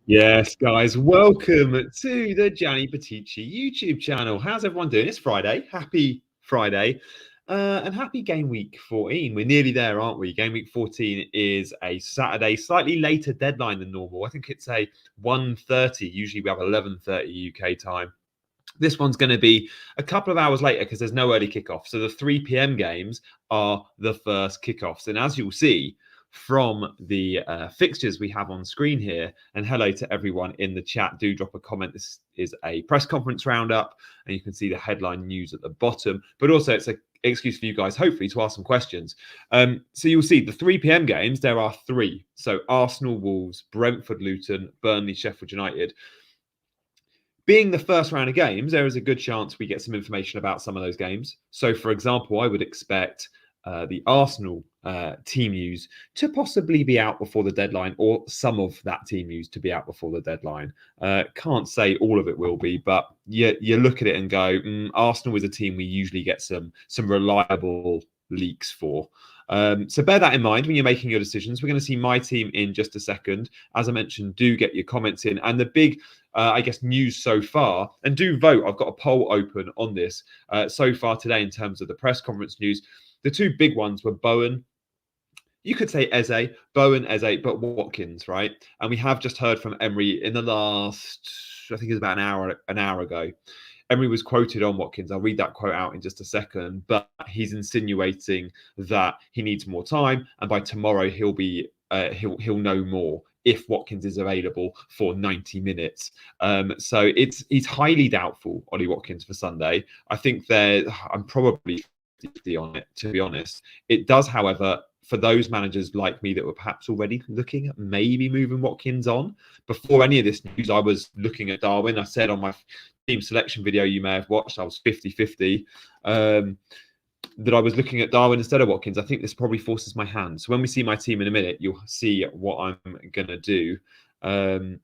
Yes, guys, welcome to the Gianni Patici YouTube channel. How's everyone doing? It's Friday. Happy Friday. And happy Game Week 14. We're nearly there, aren't we? Game Week 14 is a Saturday, slightly later deadline than normal. I think it's a 1:30. Usually we have 11:30 UK time. This one's going to be a couple of hours later because there's no early kickoff. So the 3 p.m. games are the first kickoffs. And as you'll see from the fixtures we have on screen here, and hello to everyone in the chat, do drop a comment. This is a press conference roundup, and you can see the headline news at the bottom. But also it's an excuse for you guys, hopefully, to ask some questions. So you'll see the 3 p.m. games, there are three. So Arsenal, Wolves, Brentford, Luton, Burnley, Sheffield United. Being the first round of games, there is a good chance we get some information about some of those games. So, for example, I would expect the Arsenal team news to possibly be out before the deadline, or some of that team news to be out before the deadline. Can't say all of it will be, but you look at it and go, Arsenal is a team we usually get some reliable leaks for. So bear that in mind when you're making your decisions. We're going to see my team in just a second. As I mentioned, do get your comments in. And the big, I guess, news so far, and do vote. I've got a poll open on this so far today in terms of the press conference news. The two big ones were Bowen. You could say Eze, Bowen, Eze, but Watkins, right? And we have just heard from Emery in the last, I think it was about an hour ago. Emery was quoted on Watkins. I'll read that quote out in just a second, but he's insinuating that he needs more time, and by tomorrow he'll he'll know more if Watkins is available for 90 minutes. So he's highly doubtful, Ollie Watkins, for Sunday. I think I'm probably 50 on it, to be honest. It does, however, for those managers like me that were perhaps already looking at maybe moving Watkins on. Before any of this news, I was looking at Darwin. I said on my team selection video you may have watched, I was 50-50, that I was looking at Darwin instead of Watkins. I think this probably forces my hand. So when we see my team in a minute, you'll see what I'm going to do. I'm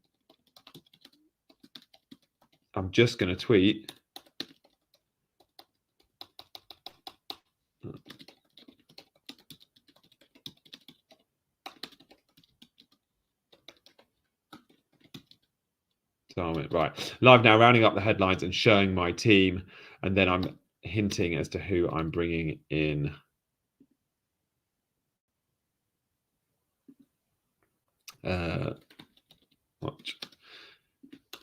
just going to tweet. Darwin, right. Live now, rounding up the headlines and showing my team. And then I'm hinting as to who I'm bringing in. Watch.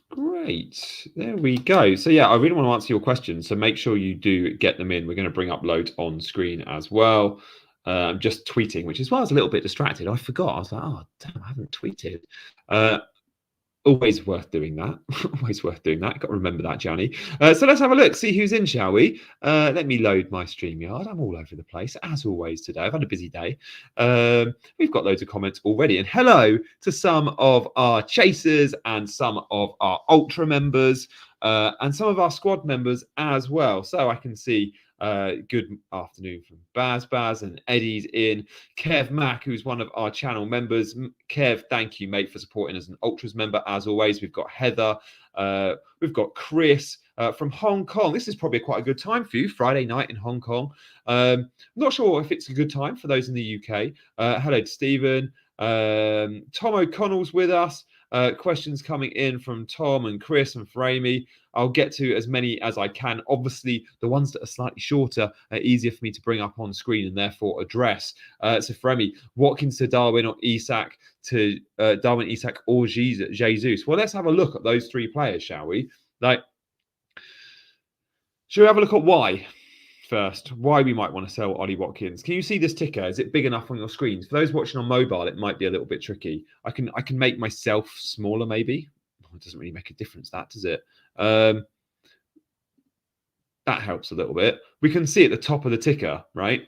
Great. There we go. So, yeah, I really want to answer your questions. So make sure you do get them in. We're going to bring up loads on screen as well. I'm just tweeting, which is why I was a little bit distracted. I forgot. I was like, oh, damn, I haven't tweeted. Always worth doing that. Always worth doing that. Got to remember that, Gianni. So let's have a look, see who's in, shall we? Let me load my StreamYard. I'm all over the place, as always today. I've had a busy day. We've got loads of comments already. And hello to some of our chasers and some of our ultra members and some of our squad members as well. So I can see good afternoon from Baz and Eddie's in. Kev Mack, who's one of our channel members. Kev, thank you, mate, for supporting as an Ultras member. As always, we've got Heather. We've got Chris from Hong Kong. This is probably quite a good time for you, Friday night in Hong Kong. Not sure if it's a good time for those in the UK. Hello to Stephen. Tom O'Connell's with us. Questions coming in from Tom and Chris and Framey. I'll get to as many as I can. Obviously, the ones that are slightly shorter are easier for me to bring up on screen and therefore address. So Framey, Watkins to Darwin or Isak to Darwin, Isak or Jesus. Well, let's have a look at those three players, shall we? Should we have a look at why? First, why we might want to sell Ollie Watkins. Can you see this ticker? Is it big enough on your screens? For those watching on mobile, it might be a little bit tricky. I can make myself smaller, maybe. It doesn't really make a difference, that, does it? That helps a little bit. We can see at the top of the ticker, right?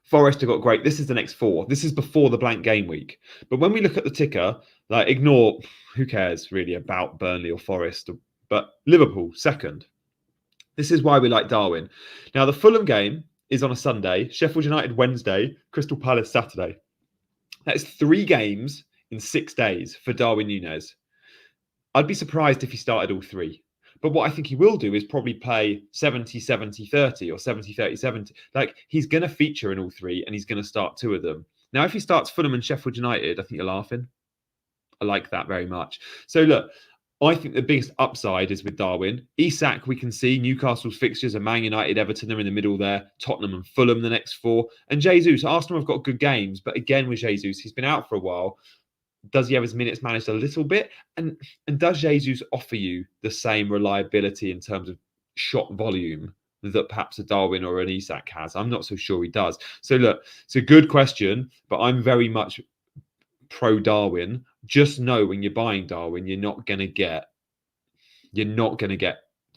Forest have got great. This is the next four. This is before the blank game week. But when we look at the ticker, like, ignore, who cares really about Burnley or Forest, but Liverpool, second. This is why we like Darwin. Now, the Fulham game is on a Sunday, Sheffield United Wednesday, Crystal Palace Saturday. That is 3 games in 6 days for Darwin Núñez. I'd be surprised if he started all 3. But what I think he will do is probably play 70-70-30 or 70-30-70. Like, he's going to feature in all 3 and he's going to start 2 of them. Now, if he starts Fulham and Sheffield United, I think you're laughing. I like that very much. So look, I think the biggest upside is with Darwin. Isak, we can see Newcastle's fixtures are Man United, Everton, they're in the middle there. Tottenham and Fulham the next 4. And Jesus, Arsenal have got good games. But again, with Jesus, he's been out for a while. Does he have his minutes managed a little bit? And does Jesus offer you the same reliability in terms of shot volume that perhaps a Darwin or an Isak has? I'm not so sure he does. So look, it's a good question, but I'm very much pro Darwin. Just know when you're buying Darwin, you're not going to get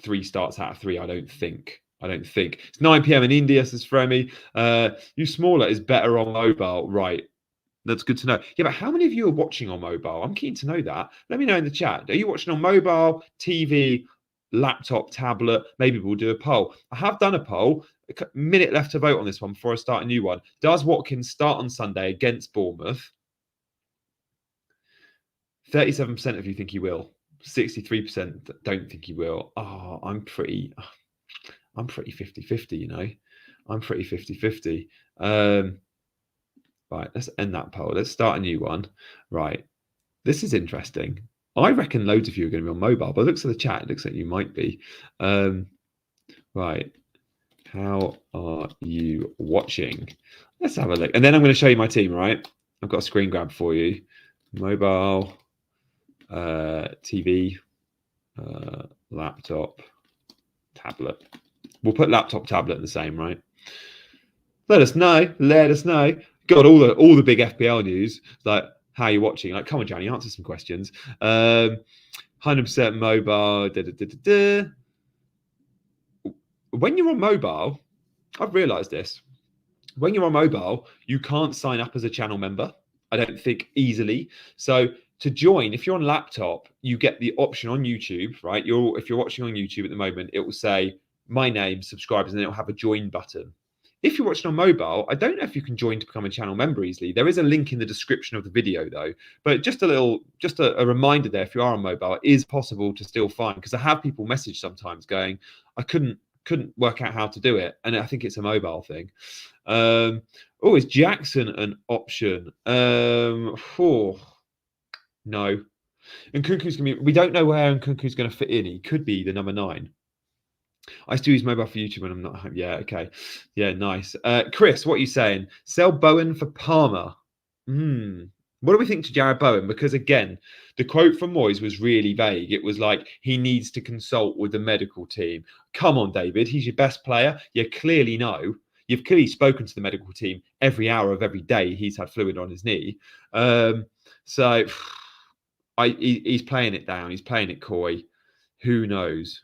3 starts out of 3. I don't think. It's 9 p.m. in India, says Fremi. You smaller is better on mobile, right? That's good to know. Yeah, but how many of you are watching on mobile? I'm keen to know that. Let me know in the chat. Are you watching on mobile, TV, laptop, tablet? Maybe we'll do a poll. I have done a poll. A minute left to vote on this one before I start a new one. Does Watkins start on Sunday against Bournemouth? 37% of you think he will. 63% don't think he will. Oh, I'm pretty 50-50, you know. I'm pretty 50-50. Right, let's end that poll. Let's start a new one. Right, this is interesting. I reckon loads of you are going to be on mobile, but it looks at the chat, it looks like you might be. Right, how are you watching? Let's have a look. And then I'm going to show you my team, right? I've got a screen grab for you. Mobile, TV, laptop, tablet. We'll put laptop, tablet in the same, right? Let us know. Got all the big FPL news, like how you're watching. Like, come on, Johnny, answer some questions. 100% mobile. When you're on mobile, I've realised this. When you're on mobile, you can't sign up as a channel member. I don't think easily. So to join, if you're on laptop, you get the option on YouTube, right? If you're watching on YouTube at the moment, it will say my name, subscribers, and it will have a join button. If you're watching on mobile, I don't know if you can join to become a channel member easily. There is a link in the description of the video though. But just a reminder there, if you are on mobile, it is possible to still find, because I have people message sometimes going, I couldn't work out how to do it. And I think it's a mobile thing. Is Jackson an option? No. And Nkunku's gonna be, we don't know where Nkunku's gonna fit in. He could be the number 9. I still use mobile for YouTube when I'm not home. Yeah, okay. Yeah, nice. Chris, what are you saying? Sell Bowen for Palmer. What do we think to Jared Bowen? Because again, the quote from Moyes was really vague. It was like, he needs to consult with the medical team. Come on, David. He's your best player. You clearly know. You've clearly spoken to the medical team every hour of every day. He's had fluid on his knee. So he's playing it down. He's playing it coy. Who knows?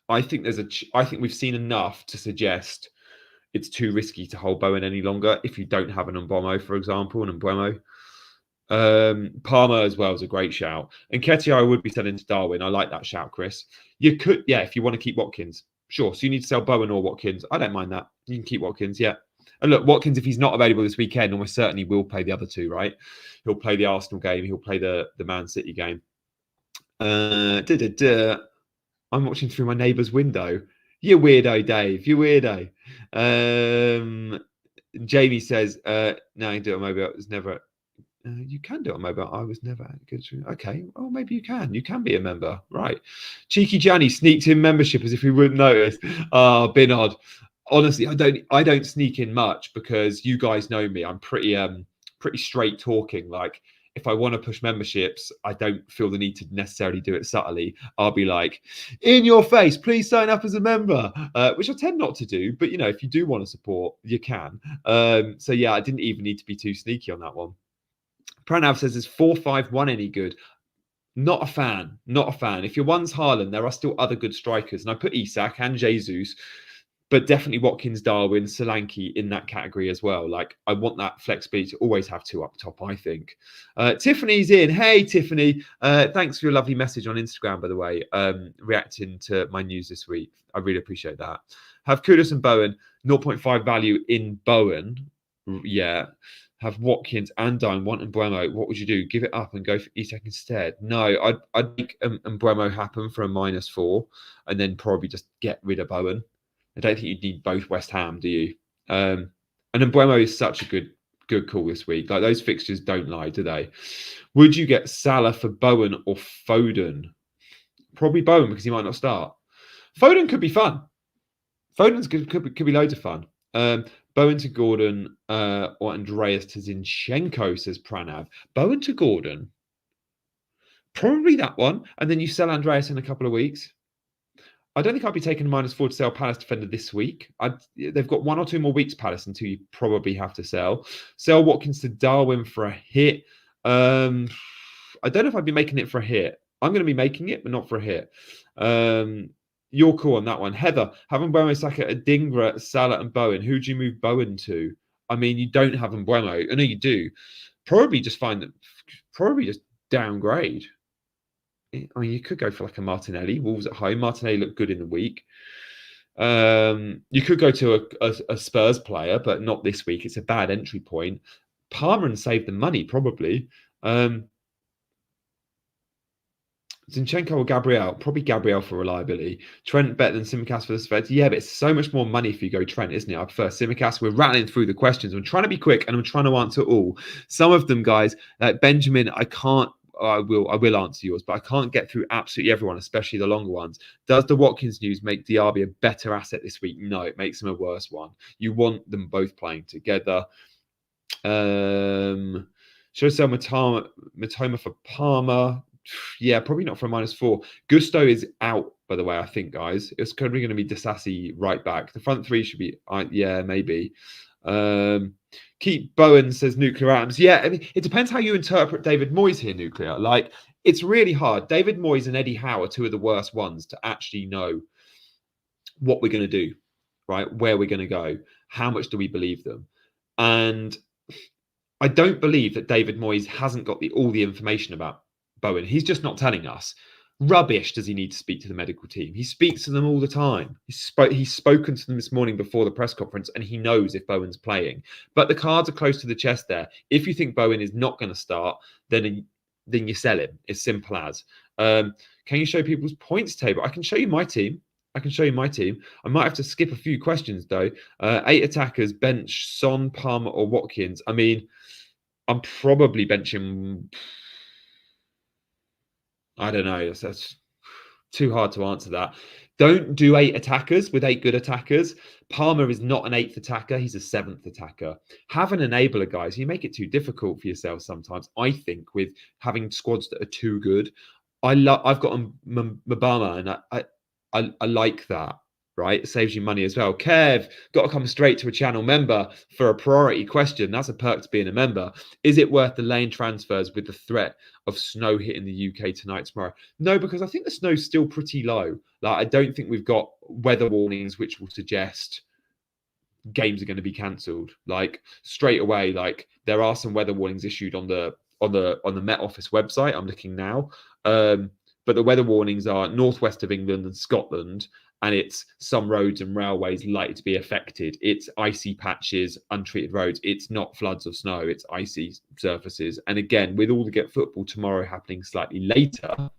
I think we've seen enough to suggest it's too risky to hold Bowen any longer if you don't have an Mbeumo, for example, an Mbeumo. Palmer as well is a great shout. And Nketiah I would be selling to Darwin. I like that shout, Chris. You could, yeah, if you want to keep Watkins. Sure. So you need to sell Bowen or Watkins. I don't mind that. You can keep Watkins, yeah. And look, Watkins, if he's not available this weekend, almost certainly will play the other 2, right? He'll play the Arsenal game. He'll play the Man City game. I'm watching through my neighbour's window. You weirdo, Dave. You weirdo. Jamie says, no, you do it on mobile. It was never. You can do it on mobile. I was never good. Okay. Oh, maybe you can. You can be a member. Right. Cheeky Johnny sneaked in membership as if we wouldn't notice. Been odd. Honestly, I don't sneak in much because you guys know me. I'm pretty straight talking. Like, if I want to push memberships, I don't feel the need to necessarily do it subtly. I'll be like, in your face, please sign up as a member, which I tend not to do. But, you know, if you do want to support, you can. So, yeah, I didn't even need to be too sneaky on that one. Pranav says, is 4-5-1 any good? Not a fan. If your one's Haaland, there are still other good strikers. And I put Isak and Jesus, but definitely Watkins, Darwin, Solanke in that category as well. Like, I want that flexibility to always have 2 up top, I think. Tiffany's in. Hey, Tiffany. Thanks for your lovely message on Instagram, by the way, reacting to my news this week. I really appreciate that. Have Kudus and Bowen, 0.5 value in Bowen. Yeah. Have Watkins and Dine, want Mbeumo. What would you do? Give it up and go for Isak instead? No, I'd make Mbeumo happen for a -4 and then probably just get rid of Bowen. I don't think you need both West Ham, do you? And Mbeumo is such a good good call this week. Like those fixtures don't lie, do they? Would you get Salah for Bowen or Foden? Probably Bowen because he might not start. Foden could be fun. Foden's could be loads of fun. Bowen to Gordon or Andreas to Zinchenko, says Pranav. Bowen to Gordon. Probably that one. And then you sell Andreas in a couple of weeks. I don't think I'd be taking a -4 to sell Palace defender this week. They've got 1 or 2 more weeks, Palace, until you probably have to sell. Sell Watkins to Darwin for a hit. I don't know if I'd be making it for a hit. I'm going to be making it, but not for a hit. Your call on that one. Heather, having Bowen, Saka, Adingra, Salah, and Bowen, who do you move Bowen to? I mean, you don't have Mbeumo. I know you do. Probably just downgrade. I mean, you could go for like a Martinelli. Wolves at home. Martinelli looked good in the week. You could go to a Spurs player, but not this week. It's a bad entry point. Palmer and save the money, probably. Zinchenko or Gabriel? Probably Gabriel for reliability. Trent better than Simicast for the Spurs? Yeah, but it's so much more money if you go Trent, isn't it? I prefer Simicast. We're rattling through the questions. I'm trying to be quick and I'm trying to answer all. Some of them, guys, like Benjamin, I can't. I will answer yours, but I can't get through absolutely everyone, especially the longer ones. Does the Watkins news make Diaby a better asset this week? No, it makes him a worse one. You want them both playing together. Should I sell Matoma for Palmer? Yeah, probably not for a -4. Gusto is out, by the way, I think, guys. It's probably going to be Disasi right back. The front three should be, yeah, maybe. Keep Bowen, says Nuclear Atoms. Yeah, I mean, it depends how you interpret David Moyes here, Nuclear. Like, it's really hard. David Moyes and Eddie Howe are two of the worst ones to actually know what we're going to do, right? Where we're going to go. How much do we believe them? And I don't believe that David Moyes hasn't got all the information about Bowen. He's just not telling us. Rubbish does he need to speak to the medical team? He speaks to them all the time. He's spoken to them this morning before the press conference, and he knows if Bowen's playing. But the cards are close to the chest there. If you think Bowen is not going to start, then you sell him. It's simple as. Can you show people's points table? I can show you my team. I might have to skip a few questions, though. 8 attackers, bench, Son, Palmer, or Watkins. I mean, I'm probably benching... I don't know. That's too hard to answer that. Don't do 8 attackers with 8 good attackers. Palmer is not an 8th attacker. He's a 7th attacker. Have an enabler, guys. You make it too difficult for yourself sometimes, I think, with having squads that are too good. I've got Mbama, and I like that. Right? It saves you money as well. Kev, got to come straight to a channel member for a priority question. That's a perk to being a member. Is it worth delaying transfers with the threat of snow hitting the UK tonight, tomorrow? No, because I think the snow's still pretty low. Like, I don't think we've got weather warnings which will suggest games are going to be cancelled. Like, straight away, like, there are some weather warnings issued on the Met Office website. I'm looking now. But the weather warnings are northwest of England and Scotland, and it's some roads and railways likely to be affected. It's icy patches, untreated roads. It's not floods of snow. It's icy surfaces. And again, with all the Get Football tomorrow happening slightly later,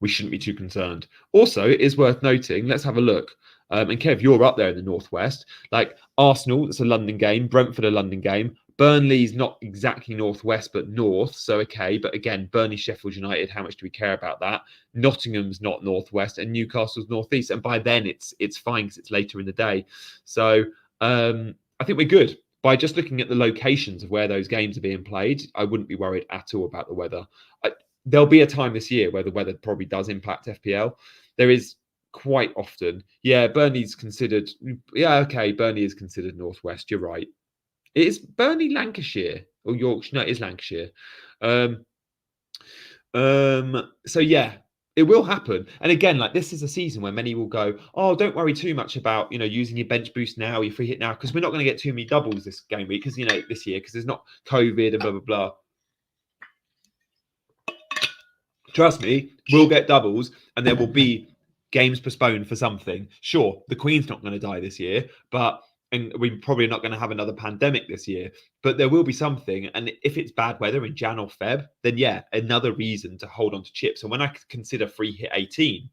we shouldn't be too concerned. Also, it is worth noting, let's have a look. And Kev, you're up there in the northwest. Like Arsenal, that's a London game. Brentford, a London game. Burnley's not exactly northwest, but north. So, okay. But again, Burnley, Sheffield United, how much do we care about that? Nottingham's not northwest and Newcastle's northeast. And by then it's fine because it's later in the day. So I think we're good. By just looking at the locations of where those games are being played, I wouldn't be worried at all about the weather. There'll be a time this year where the weather probably does impact FPL. There is quite often. Yeah, Burnley's considered. Yeah, okay. Burnley is considered northwest. You're right. Is Burnley Lancashire or Yorkshire? No, it is Lancashire. So yeah, it will happen. And again, like this is a season where many will go, oh, don't worry too much about, using your bench boost now, your free hit now, because we're not going to get too many doubles this game week, because, this year, because there's not COVID and blah, blah, blah. Trust me, we'll get doubles and there will be games postponed for something. Sure, the Queen's not going to die this year, and we're probably not going to have another pandemic this year, but there will be something. And if it's bad weather in Jan or Feb, then yeah, another reason to hold on to chips. And when I consider free hit 18,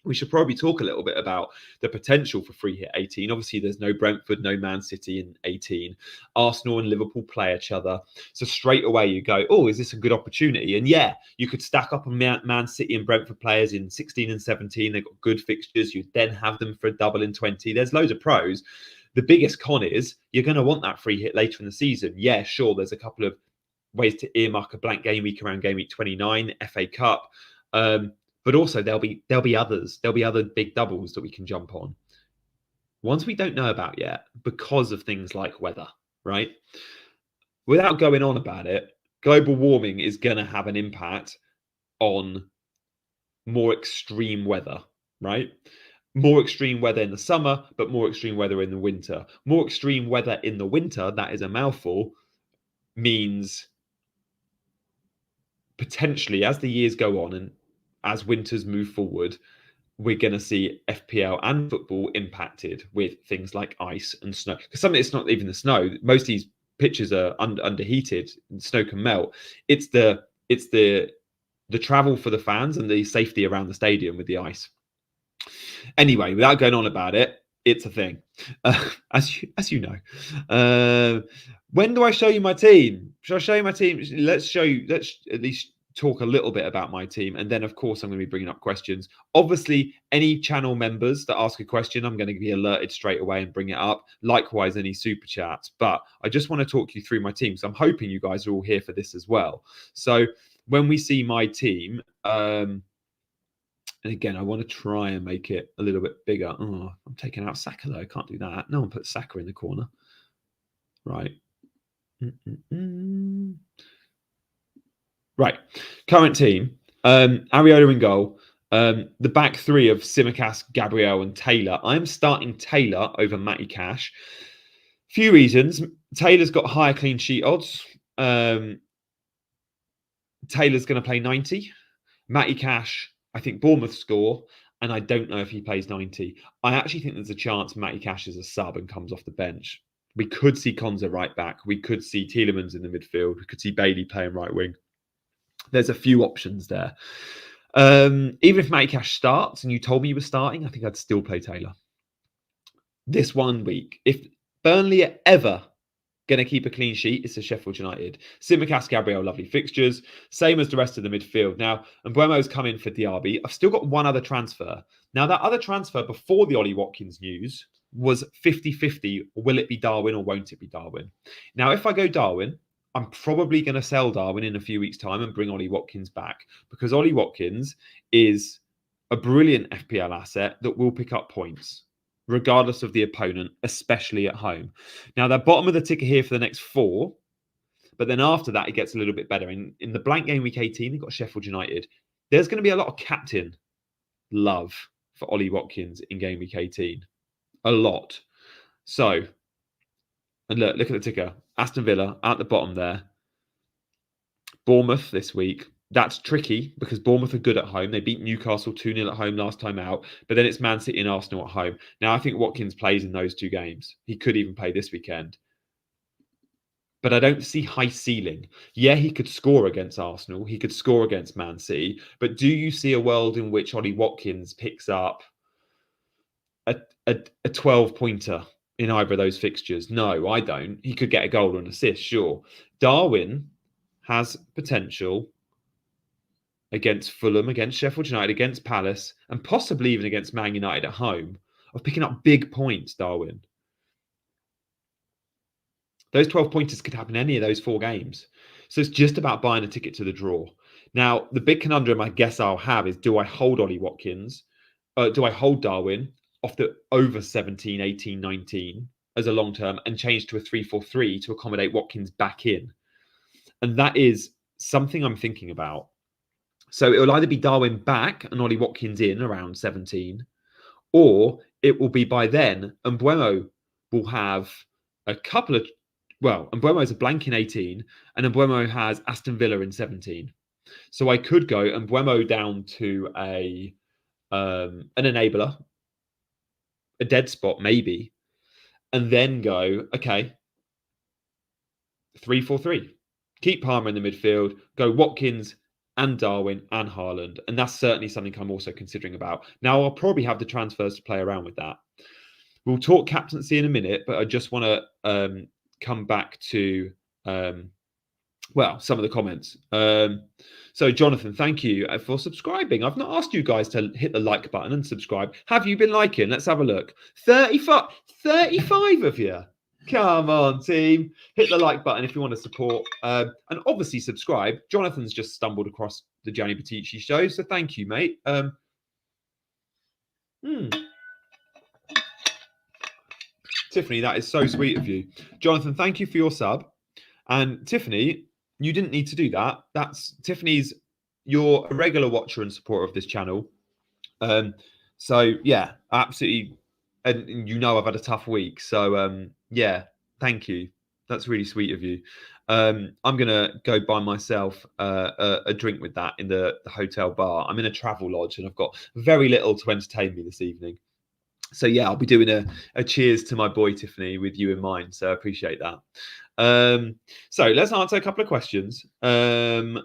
we should probably talk a little bit about the potential for free hit 18. Obviously, there's no Brentford, no Man City in 18. Arsenal and Liverpool play each other. So straight away you go, oh, is this a good opportunity? And yeah, you could stack up on Man City and Brentford players in 16 and 17. They've got good fixtures. You then have them for a double in 20. There's loads of pros. The biggest con is you're going to want that free hit later in the season. Yeah, sure, there's a couple of ways to earmark a blank game week around game week 29, FA Cup. But also there'll be others. There'll be other big doubles that we can jump on. Ones we don't know about yet because of things like weather, right? Without going on about it, global warming is going to have an impact on more extreme weather, right? More extreme weather in the summer, but more extreme weather in the winter. More extreme weather in the winter, that is a mouthful, means potentially as the years go on and as winters move forward, we're going to see FPL and football impacted with things like ice and snow. Because some of it's not even the snow. Most of these pitches are underheated. Snow can melt. It's the travel for the fans and the safety around the stadium with the ice. Anyway, without going on about it, it's a thing, as you know. When do I show you my team? Should I show you my team? Let's at least talk a little bit about my team, and then of course I'm going to be bringing up questions. Obviously, any channel members that ask a question, I'm going to be alerted straight away and bring it up. Likewise, any super chats. But I just want to talk you through my team, so I'm hoping you guys are all here for this as well. So when we see my team, and again, I want to try and make it a little bit bigger. Oh, I'm taking out Saka though. I can't do that. No one put Saka in the corner. Right. Right. Current team. Areola in goal. The back three of Tsimikas, Gabriel and Taylor. I'm starting Taylor over Matty Cash. Few reasons. Taylor's got higher clean sheet odds. Taylor's going to play 90. Matty Cash, I think Bournemouth score, and I don't know if he plays 90. I actually think there's a chance Matty Cash is a sub and comes off the bench. We could see Konza right back. We could see Tielemans in the midfield. We could see Bailey playing right wing. There's a few options there. Even if Matty Cash starts and you told me he was starting, I think I'd still play Taylor. This 1 week, if Burnley are ever going to keep a clean sheet, it's a Sheffield United. Tsimikas, Gabriel, lovely fixtures. Same as the rest of the midfield. Now, Mbeumo's come in for Diaby. I've still got one other transfer. Now, that other transfer before the Ollie Watkins news was 50-50. Will it be Darwin or won't it be Darwin? Now, if I go Darwin, I'm probably going to sell Darwin in a few weeks' time and bring Ollie Watkins back, because Ollie Watkins is a brilliant FPL asset that will pick up points, regardless of the opponent, especially at home. Now, they're bottom of the ticker here for the next 4, but then after that, it gets a little bit better. In the blank game week 18, they've got Sheffield United. There's going to be a lot of captain love for Ollie Watkins in game week 18. A lot. So, and look at the ticker. Aston Villa at the bottom there. Bournemouth this week. That's tricky because Bournemouth are good at home. They beat Newcastle 2-0 at home last time out. But then it's Man City and Arsenal at home. Now, I think Watkins plays in those 2 games. He could even play this weekend. But I don't see high ceiling. Yeah, he could score against Arsenal. He could score against Man City. But do you see a world in which Ollie Watkins picks up a 12-pointer in either of those fixtures? No, I don't. He could get a goal or an assist, sure. Darwin has potential against Fulham, against Sheffield United, against Palace, and possibly even against Man United at home, of picking up big points, Darwin. Those 12 pointers could happen in any of those 4 games. So it's just about buying a ticket to the draw. Now, the big conundrum I guess I'll have is, do I hold Ollie Watkins? Do I hold Darwin off the over 17, 18, 19 as a long term and change to a 3-4-3 to accommodate Watkins back in? And that is something I'm thinking about. So it will either be Darwin back and Ollie Watkins in around 17, or it will be by then Mbeumo will have a couple of, well, Mbeumo has a blank in 18 and Mbeumo has Aston Villa in 17. So I could go Mbeumo down to an enabler, a dead spot maybe, and then go, okay, 3-4-3. Keep Palmer in the midfield, go Watkins, and Darwin and Haaland. And that's certainly something I'm also considering about. Now, I'll probably have the transfers to play around with that. We'll talk captaincy in a minute, but I just want to come back to, some of the comments. So, Jonathan, thank you for subscribing. I've not asked you guys to hit the like button and subscribe. Have you been liking? Let's have a look. 35 of you. Come on, team. Hit the like button if you want to support. And obviously subscribe. Jonathan's just stumbled across the Gianni Batici show, so thank you, mate. Tiffany, that is so sweet of you. Jonathan, thank you for your sub. And Tiffany, you didn't need to do that. That's Tiffany's, you're a regular watcher and supporter of this channel. So yeah, absolutely. And you know I've had a tough week. So yeah, thank you. That's really sweet of you. I'm gonna go buy myself a drink with that in the hotel bar. I'm in a travel lodge and I've got very little to entertain me this evening. So yeah, I'll be doing a cheers to my boy Tiffany with you in mind. So I appreciate that. So let's answer a couple of questions. I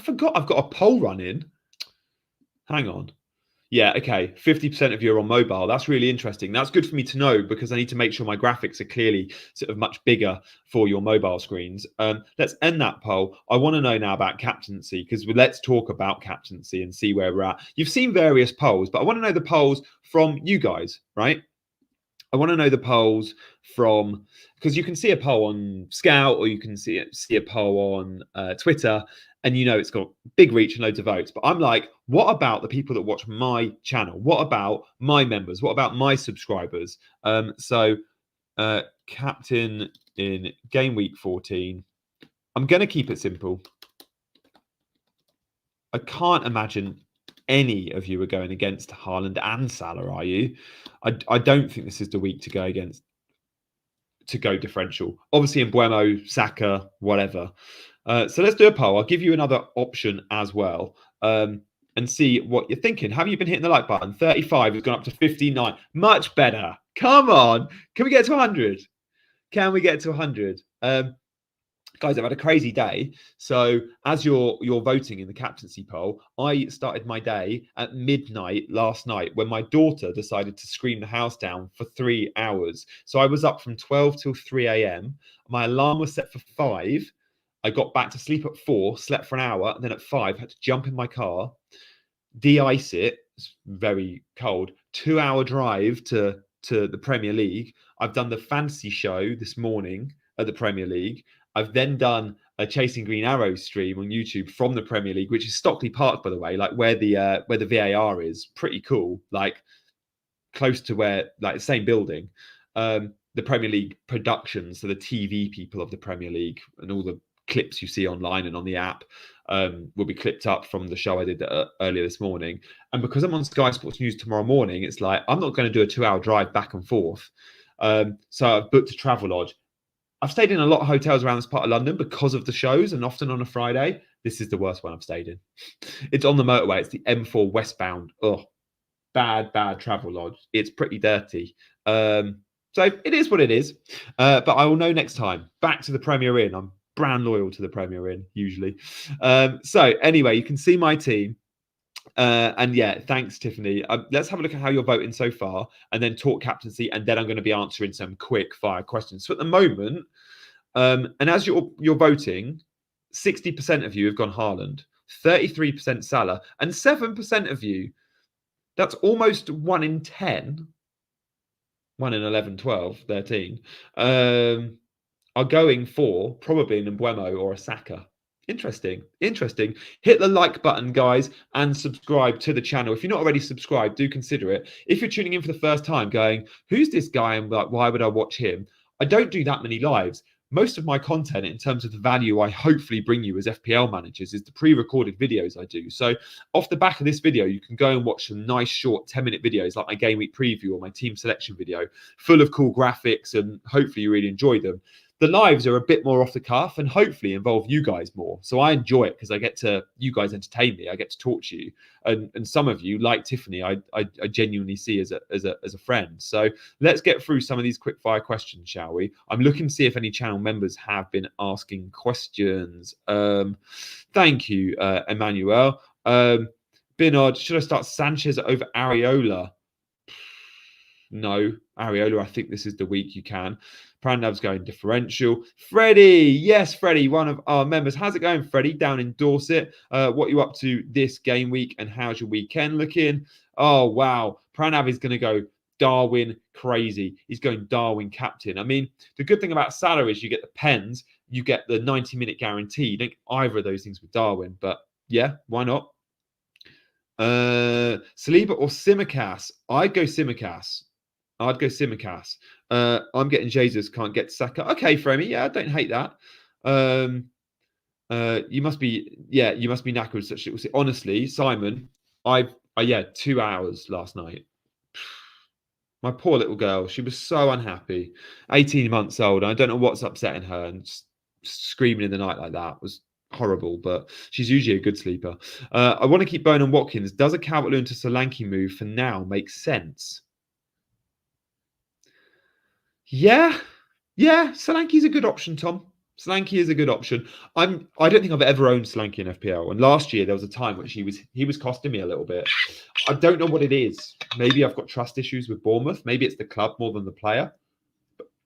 forgot I've got a poll running. Hang on. Yeah, okay. 50% of you are on mobile. That's really interesting. That's good for me to know because I need to make sure my graphics are clearly sort of much bigger for your mobile screens. Let's end that poll. I want to know now about captaincy because let's talk about captaincy and see where we're at. You've seen various polls, but I want to know the polls from you guys, right? I want to know the polls from, because you can see a poll on Scout or you can see a poll on Twitter, and you know it's got big reach and loads of votes. But I'm like, what about the people that watch my channel? What about my members? What about my subscribers? So captain in game week 14. I'm going to keep it simple. I can't imagine any of you are going against Haaland and Salah, are you? I don't think this is the week to go against, to go differential. Obviously in Buemo, Saka, whatever. So let's do a poll. I'll give you another option as well and see what you're thinking. Have you been hitting the like button? 35 has gone up to 59. Much better. Come on. Can we get to 100? Can we get to 100? Guys, I've had a crazy day. So as you're voting in the captaincy poll, I started my day at midnight last night when my daughter decided to scream the house down for 3 hours. So I was up from 12 till 3 a.m. My alarm was set for 5. I got back to sleep at 4, slept for an hour, and then at 5, had to jump in my car, de-ice it. It's very cold. 2-hour drive to the Premier League. I've done the fantasy show this morning at the Premier League. I've then done a Chasing Green Arrows stream on YouTube from the Premier League, which is Stockley Park, by the way, like where the VAR is. Pretty cool, like close to where, like the same building. The Premier League productions, so the TV people of the Premier League and all the clips you see online and on the app will be clipped up from the show I did earlier this morning. And because I'm on Sky Sports News tomorrow morning, it's like I'm not going to do a 2-hour drive back and forth. So I've booked a travel lodge. I've stayed in a lot of hotels around this part of London because of the shows, and often on a Friday. This is the worst one I've stayed in. It's on the motorway. It's the M4 westbound. Oh, bad travel lodge. It's pretty dirty. So it is what it is. But I will know next time. Back to the Premier Inn. I'm brand loyal to the Premier Inn, usually. So anyway, you can see my team. And yeah, thanks, Tiffany. Let's have a look at how you're voting so far and then talk captaincy. And then I'm going to be answering some quick fire questions. So at the moment, and as you're voting, 60% of you have gone Haaland, 33% Salah, and 7% of you, that's almost 1 in 10, 1 in 11, 12, 13, are going for probably an Mbeumo or a Saka. Interesting. Hit the like button, guys, and subscribe to the channel. If you're not already subscribed, do consider it. If you're tuning in for the first time going, who's this guy and like, why would I watch him? I don't do that many lives. Most of my content in terms of the value I hopefully bring you as FPL managers is the pre-recorded videos I do. So off the back of this video, you can go and watch some nice short 10-minute videos like my game week preview or my team selection video, full of cool graphics, and hopefully you really enjoy them. the lives are a bit more off the cuff and hopefully involve you guys more. So I enjoy it because I get to, you guys entertain me. I get to talk to you. And some of you, like Tiffany, I genuinely see as a friend. So let's get through some of these quick fire questions, shall we? I'm looking to see if any channel members have been asking questions. Thank you, Emmanuel. Binod, should I start Sanchez over Areola? No, Areola, I think this is the week you can. Prandav's going differential. Freddie, yes, Freddie, one of our members. How's it going, Freddie, down in Dorset? What are you up to this game week and how's your weekend looking? Oh, wow. Prandav is going to go Darwin crazy. He's going Darwin captain. I mean, the good thing about Salah is you get the pens, you get the 90-minute guarantee. You don't get either of those things with Darwin, but yeah, why not? Saliba or Simicast? I'd go Simicast. I'm getting Jesus, can't get Saka. Okay, Fremy. Yeah, I don't hate that. You must be knackered. Such honestly, Simon, I 2 hours last night. My poor little girl, she was so unhappy. 18 months old. I don't know what's upsetting her, and just screaming in the night like that was horrible, but she's usually a good sleeper. I want to keep Bowen and Watkins. Does a Calvert-Lewin to Solanke move for now make sense? Yeah. Solanke's a good option, Tom. Solanke is a good option. I don't think I've ever owned Solanke in FPL. And last year there was a time which he was costing me a little bit. I don't know what it is. Maybe I've got trust issues with Bournemouth. Maybe it's the club more than the player.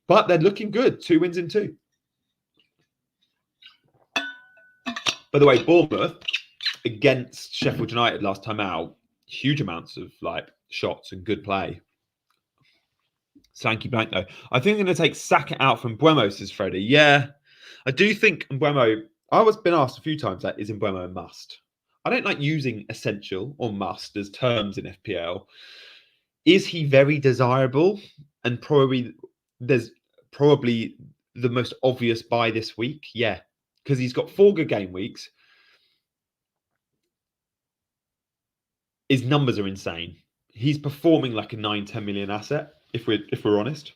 But they're looking good. 2 wins in 2. By the way, Bournemouth against Sheffield United last time out, huge amounts of shots and good play. Solanke blank though. I think I'm going to take Saka out from Mbeumo, says Freddie. Yeah, I do think Mbeumo. I was been asked a few times is Mbeumo a must? I don't like using essential or must as terms in FPL. Is he very desirable? And there's probably the most obvious buy this week. Yeah, because he's got 4 good game weeks. His numbers are insane. He's performing like a 9-10 million asset. If we're honest.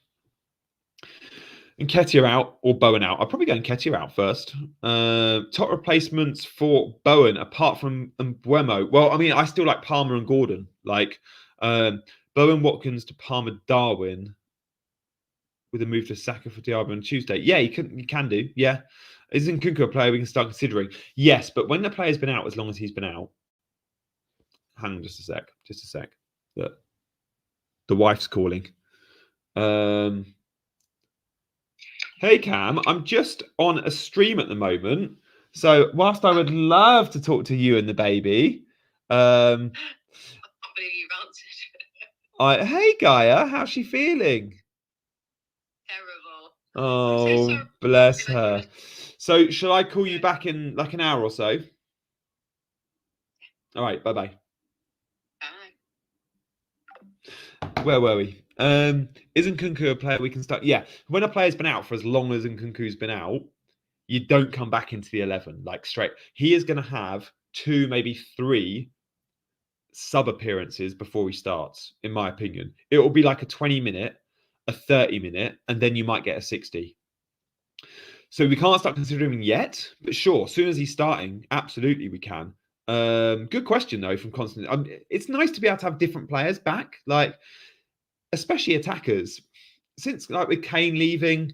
Nketiah out or Bowen out. I'll probably go Nketiah out first. Top replacements for Bowen apart from Mbeumo. Well, I mean, I still like Palmer and Gordon. Bowen, Watkins to Palmer, Darwin with a move to Saka for Diabo on Tuesday. Yeah, you can do. Yeah. Isn't Nkunku a player we can start considering? Yes, but when the player's been out, as long as he's been out. Hang on just a sec. The wife's calling. Hey Cam, I'm just on a stream at the moment. So whilst I would love to talk to you and the baby, I can't believe you've answered. Hey Gaia, how's she feeling? Terrible. Oh, so bless her. So shall I call you back in like an hour or so? All right, bye-bye. Bye. Where were we? Isn't Nkunku a player we can start? Yeah, when a player's been out for as long as Nkunku's been out, you don't come back into the 11 straight. He is going to have 2, maybe 3 sub appearances before he starts, in my opinion. It will be like a 20-minute, a 30-minute, and then you might get a 60. So we can't start considering him yet, but sure, as soon as he's starting, absolutely we can. Good question though from Constant. It's nice to be able to have different players back, especially attackers. Since with Kane leaving,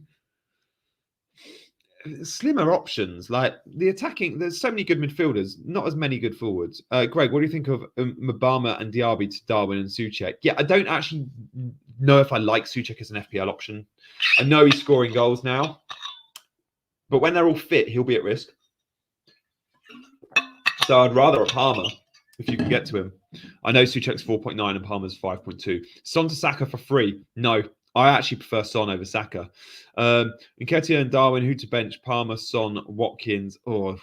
slimmer options the attacking. There's so many good midfielders, not as many good forwards. Greg, what do you think of Mabama and Diaby to Darwin and Souček? Yeah, I don't actually know if I like Souček as an FPL option. I know he's scoring goals now, but when they're all fit, he'll be at risk. So I'd rather a Palmer if you can get to him. I know Souček's 4.9 and Palmer's 5.2. Son to Saka for free? No, I actually prefer Son over Saka. Nketiah and Darwin, who to bench? Palmer, Son, Watkins. Oh,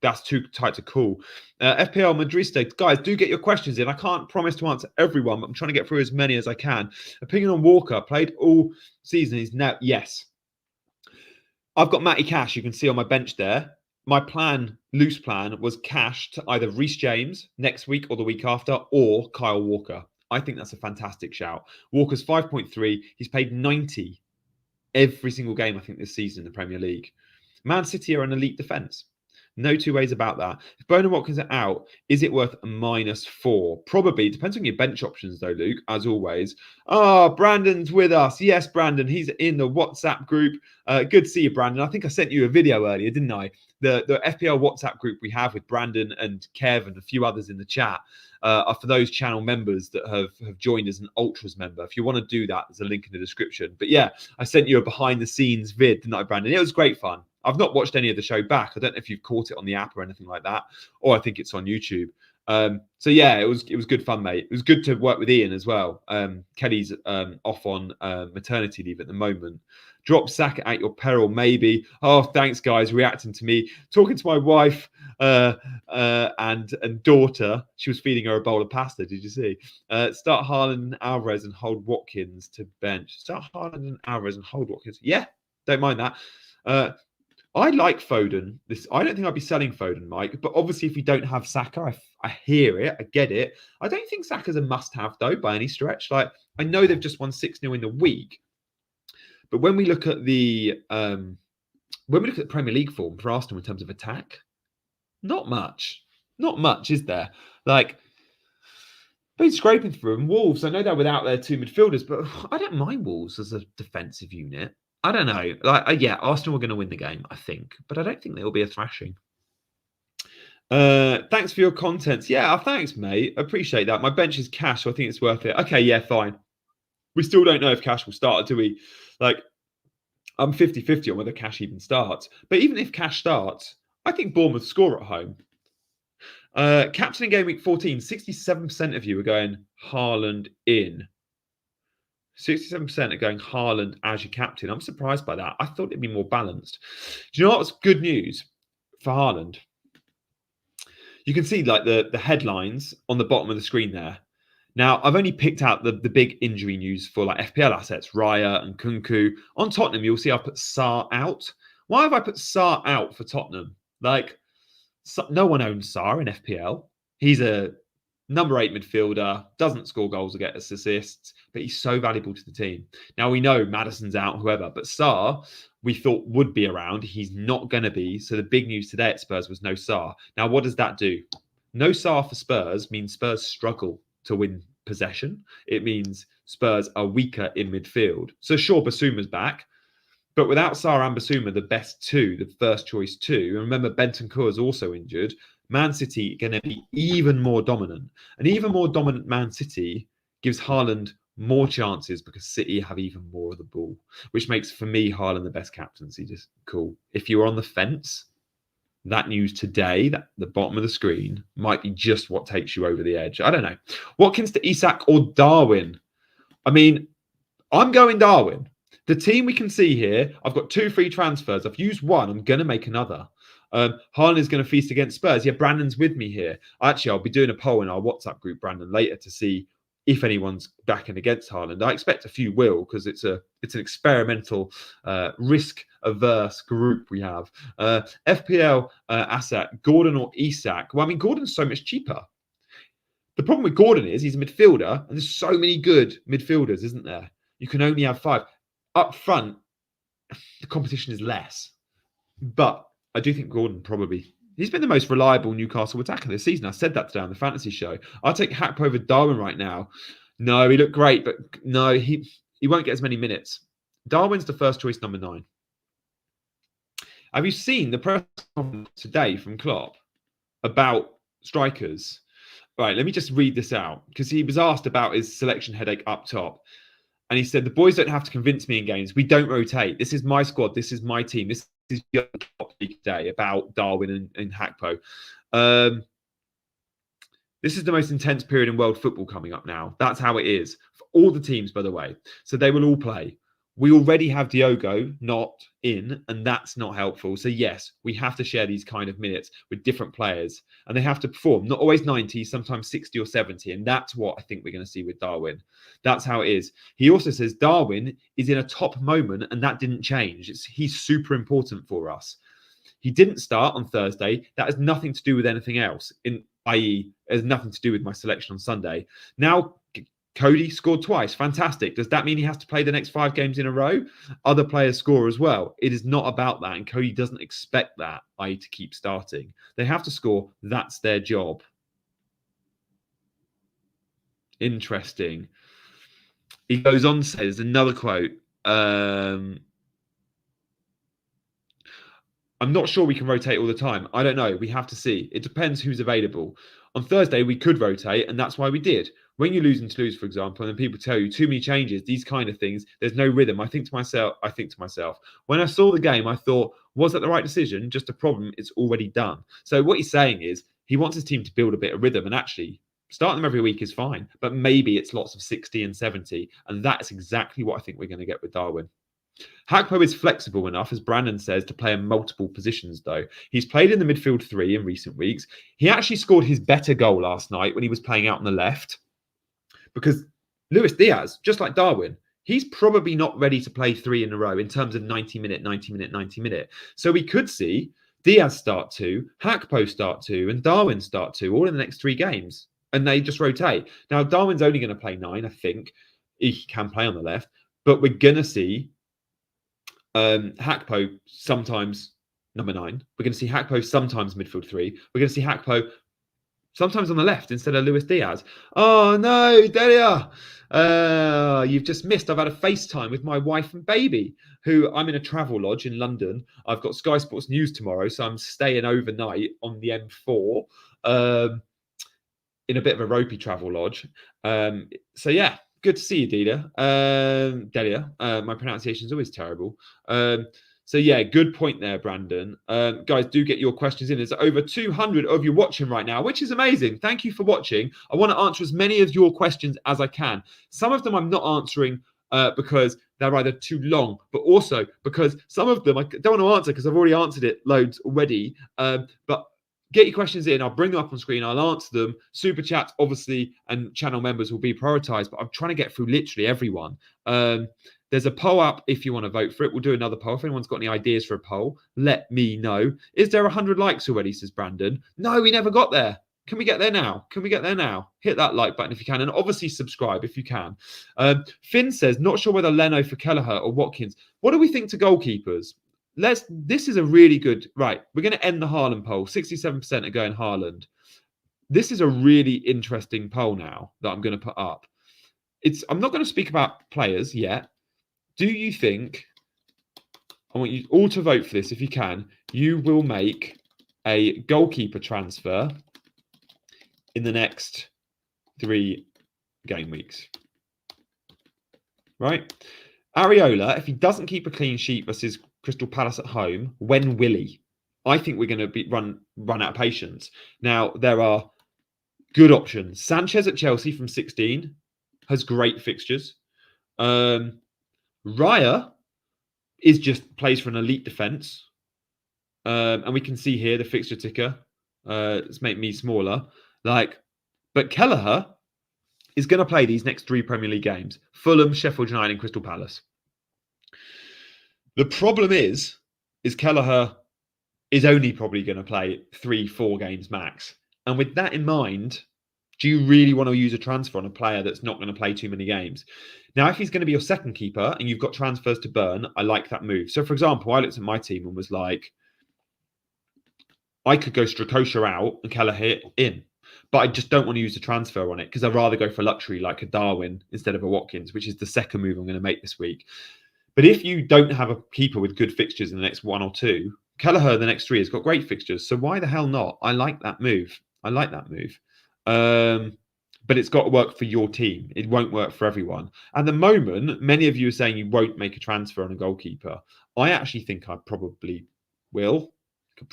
that's too tight to call. FPL Madrid. Guys, do get your questions in. I can't promise to answer everyone, but I'm trying to get through as many as I can. Opinion on Walker. Played all season. He's now, yes. I've got Matty Cash, you can see on my bench there. My loose plan, was Cash to either Reece James next week or the week after, or Kyle Walker. I think that's a fantastic shout. Walker's 5.3. He's paid 90 every single game, I think, this season in the Premier League. Man City are an elite defence. No two ways about that. If Bowen and Watkins are out, is it worth a -4? Probably. Depends on your bench options, though, Luke, as always. Brandon's with us. Yes, Brandon. He's in the WhatsApp group. Good to see you, Brandon. I think I sent you a video earlier, didn't I? The FPL WhatsApp group we have with Brandon and Kev and a few others in the chat are for those channel members that have joined as an Ultras member. If you want to do that, there's a link in the description. But yeah, I sent you a behind-the-scenes vid, didn't I, Brandon? It was great fun. I've not watched any of the show back. I don't know if you've caught it on the app or anything like that, or I think it's on YouTube. So yeah, it was good fun, mate. It was good to work with Ian as well. Kelly's off on maternity leave at the moment. Drop Saka at your peril, maybe. Oh, thanks, guys, reacting to me. Talking to my wife and daughter. She was feeding her a bowl of pasta, did you see? Start Haaland and Alvarez and hold Watkins to bench. Start Haaland and Alvarez and hold Watkins. Yeah, don't mind that. I like Foden. I don't think I'd be selling Foden, Mike. But obviously, if we don't have Saka, I hear it. I get it. I don't think Saka's a must-have, though, by any stretch. Like, I know they've just won 6-0 in the week. But when we look at the Premier League form for Arsenal in terms of attack, not much. Not much, is there? Like, been scraping through them. Wolves, I know they're without their two midfielders, but I don't mind Wolves as a defensive unit. I don't know. Yeah, Arsenal are going to win the game, I think, but I don't think they will be a thrashing. Thanks for your contents. Yeah, thanks, mate. Appreciate that. My bench is Cash, so I think it's worth it. Okay, yeah, fine. We still don't know if Cash will start, do we? Like, I'm 50-50 on whether Cash even starts. But even if Cash starts, I think Bournemouth score at home. Captain in Gameweek 14, 67% of you are going Haaland in. 67% are going Haaland as your captain. I'm surprised by that. I thought it'd be more balanced. Do you know what's good news for Haaland? You can see like the headlines on the bottom of the screen there. Now, I've only picked out the big injury news for like FPL assets, Raya and Kunku. On Tottenham, you'll see I put Sarr out. Why have I put Sarr out for Tottenham? Like, no one owns Sarr in FPL. He's a number 8 midfielder, doesn't score goals or get assists, but he's so valuable to the team. Now, we know Maddison's out, whoever, but Sarr, we thought would be around. He's not going to be. So the big news today at Spurs was no Sarr. Now, what does that do? No Sarr for Spurs means Spurs struggle to win possession. It means Spurs are weaker in midfield. So sure, Basuma's back, but without Sarr and Basuma, the best two, the first choice two, and remember Bentancur is also injured, Man City are going to be even more dominant. And even more dominant Man City gives Haaland more chances because City have even more of the ball, which makes, for me, Haaland the best captaincy. Just cool. If you're on the fence, that news today, that the bottom of the screen, might be just what takes you over the edge. I don't know. Watkins to Isak or Darwin? I mean, I'm going Darwin. The team we can see here, I've got 2 free transfers. I've used one. I'm going to make another. Haaland is going to feast against Spurs. Yeah, Brandon's with me here. Actually, I'll be doing a poll in our WhatsApp group, Brandon, later to see if anyone's backing against Haaland. I expect a few will because it's an experimental, risk-averse group we have. FPL asset, Gordon or Isak? Well, I mean, Gordon's so much cheaper. The problem with Gordon is he's a midfielder, and there's so many good midfielders, isn't there? You can only have 5. Up front, the competition is less. But I do think Gordon probably... He's been the most reliable Newcastle attacker this season. I said that today on the fantasy show. I'll take Hackpo over Darwin right now. No, he looked great, but no, he won't get as many minutes. Darwin's the first choice, number 9. Have you seen the press conference today from Klopp about strikers? Right, let me just read this out because he was asked about his selection headache up top. And he said, the boys don't have to convince me in games. We don't rotate. This is my squad. This is my team. This is your top today about Darwin and Hackpo. This is the most intense period in world football coming up now. That's how it is. For all the teams, by the way. So they will all play. We already have Diogo not in, and that's not helpful. So yes, we have to share these kind of minutes with different players, and they have to perform. Not always 90, sometimes 60 or 70, and that's what I think we're going to see with Darwin. That's how it is. He also says Darwin is in a top moment, and that didn't change. He's super important for us. He didn't start on Thursday. That has nothing to do with anything else, i.e., it has nothing to do with my selection on Sunday. Now, Cody scored twice. Fantastic. Does that mean he has to play the next 5 games in a row? Other players score as well. It is not about that. And Cody doesn't expect that, i.e. to keep starting. They have to score. That's their job. Interesting. He goes on to say, there's another quote. I'm not sure we can rotate all the time. I don't know. We have to see. It depends who's available. On Thursday, we could rotate, and that's why we did. When you lose and Toulouse, for example, and then people tell you too many changes, these kind of things, there's no rhythm. I think to myself, when I saw the game, I thought, was that the right decision? Just a problem. It's already done. So what he's saying is he wants his team to build a bit of rhythm, and actually starting them every week is fine, but maybe it's lots of 60 and 70. And that's exactly what I think we're going to get with Darwin. Hakpo is flexible enough, as Brandon says, to play in multiple positions, though. He's played in the midfield 3 in recent weeks. He actually scored his better goal last night when he was playing out on the left, because Luis Diaz, just like Darwin, he's probably not ready to play 3 in a row in terms of 90-minute, 90-minute, 90-minute. So we could see Diaz start 2, Hakpo start 2, and Darwin start 2, all in the next 3 games. And they just rotate. Now, Darwin's only going to play 9, I think. He can play on the left. But we're going to see Hakpo sometimes number 9. We're going to see Hakpo sometimes midfield 3. We're going to see Hakpo sometimes on the left instead of Luis Diaz. Oh, no, Delia. You've just missed. I've had a FaceTime with my wife and baby, who I'm in a travel lodge in London. I've got Sky Sports News tomorrow, so I'm staying overnight on the M4. In a bit of a ropey travel lodge. So yeah, good to see you, Delia. My pronunciation is always terrible. So yeah, good point there, Brandon. Guys, do get your questions in. There's over 200 of you watching right now, which is amazing. Thank you for watching. I want to answer as many of your questions as I can. Some of them I'm not answering because they're either too long, but also because some of them I don't want to answer because I've already answered it loads already. But get your questions in. I'll bring them up on screen. I'll answer them. Super chats, obviously, and channel members will be prioritized, but I'm trying to get through literally everyone. There's a poll up if you want to vote for it. We'll do another poll. If anyone's got any ideas for a poll, let me know. Is there 100 likes already, says Brandon? No, we never got there. Can we get there now? Can we get there now? Hit that like button if you can. And obviously subscribe if you can. Finn says, not sure whether Leno for Kelleher or Watkins. What do we think to goalkeepers? This is a really good, right, we're going to end the Haaland poll. 67% are going Haaland. This is a really interesting poll now that I'm going to put up. I'm not going to speak about players yet. Do you think, I want you all to vote for this if you can, you will make a goalkeeper transfer in the next 3 game weeks? Right? Areola, if he doesn't keep a clean sheet versus Crystal Palace at home, when will he? I think we're going to be run out of patience. Now, there are good options. Sanchez at Chelsea from 16 has great fixtures. Raya is just plays for an elite defence. And we can see here the fixture ticker. Let's make me smaller. But Kelleher is going to play these next 3 Premier League games. Fulham, Sheffield United and Crystal Palace. The problem is Kelleher is only probably going to play 3-4 games max. And with that in mind, do you really want to use a transfer on a player that's not going to play too many games? Now, if he's going to be your second keeper and you've got transfers to burn, I like that move. So, for example, I looked at my team and was like, I could go Strakosha out and Kelleher in. But I just don't want to use a transfer on it because I'd rather go for luxury like a Darwin instead of a Watkins, which is the second move I'm going to make this week. But if you don't have a keeper with good fixtures in the next 1 or 2, Kelleher the next 3 has got great fixtures. So why the hell not? I like that move. But it's got to work for your team. It won't work for everyone. At the moment, many of you are saying you won't make a transfer on a goalkeeper. I actually think I probably will. Good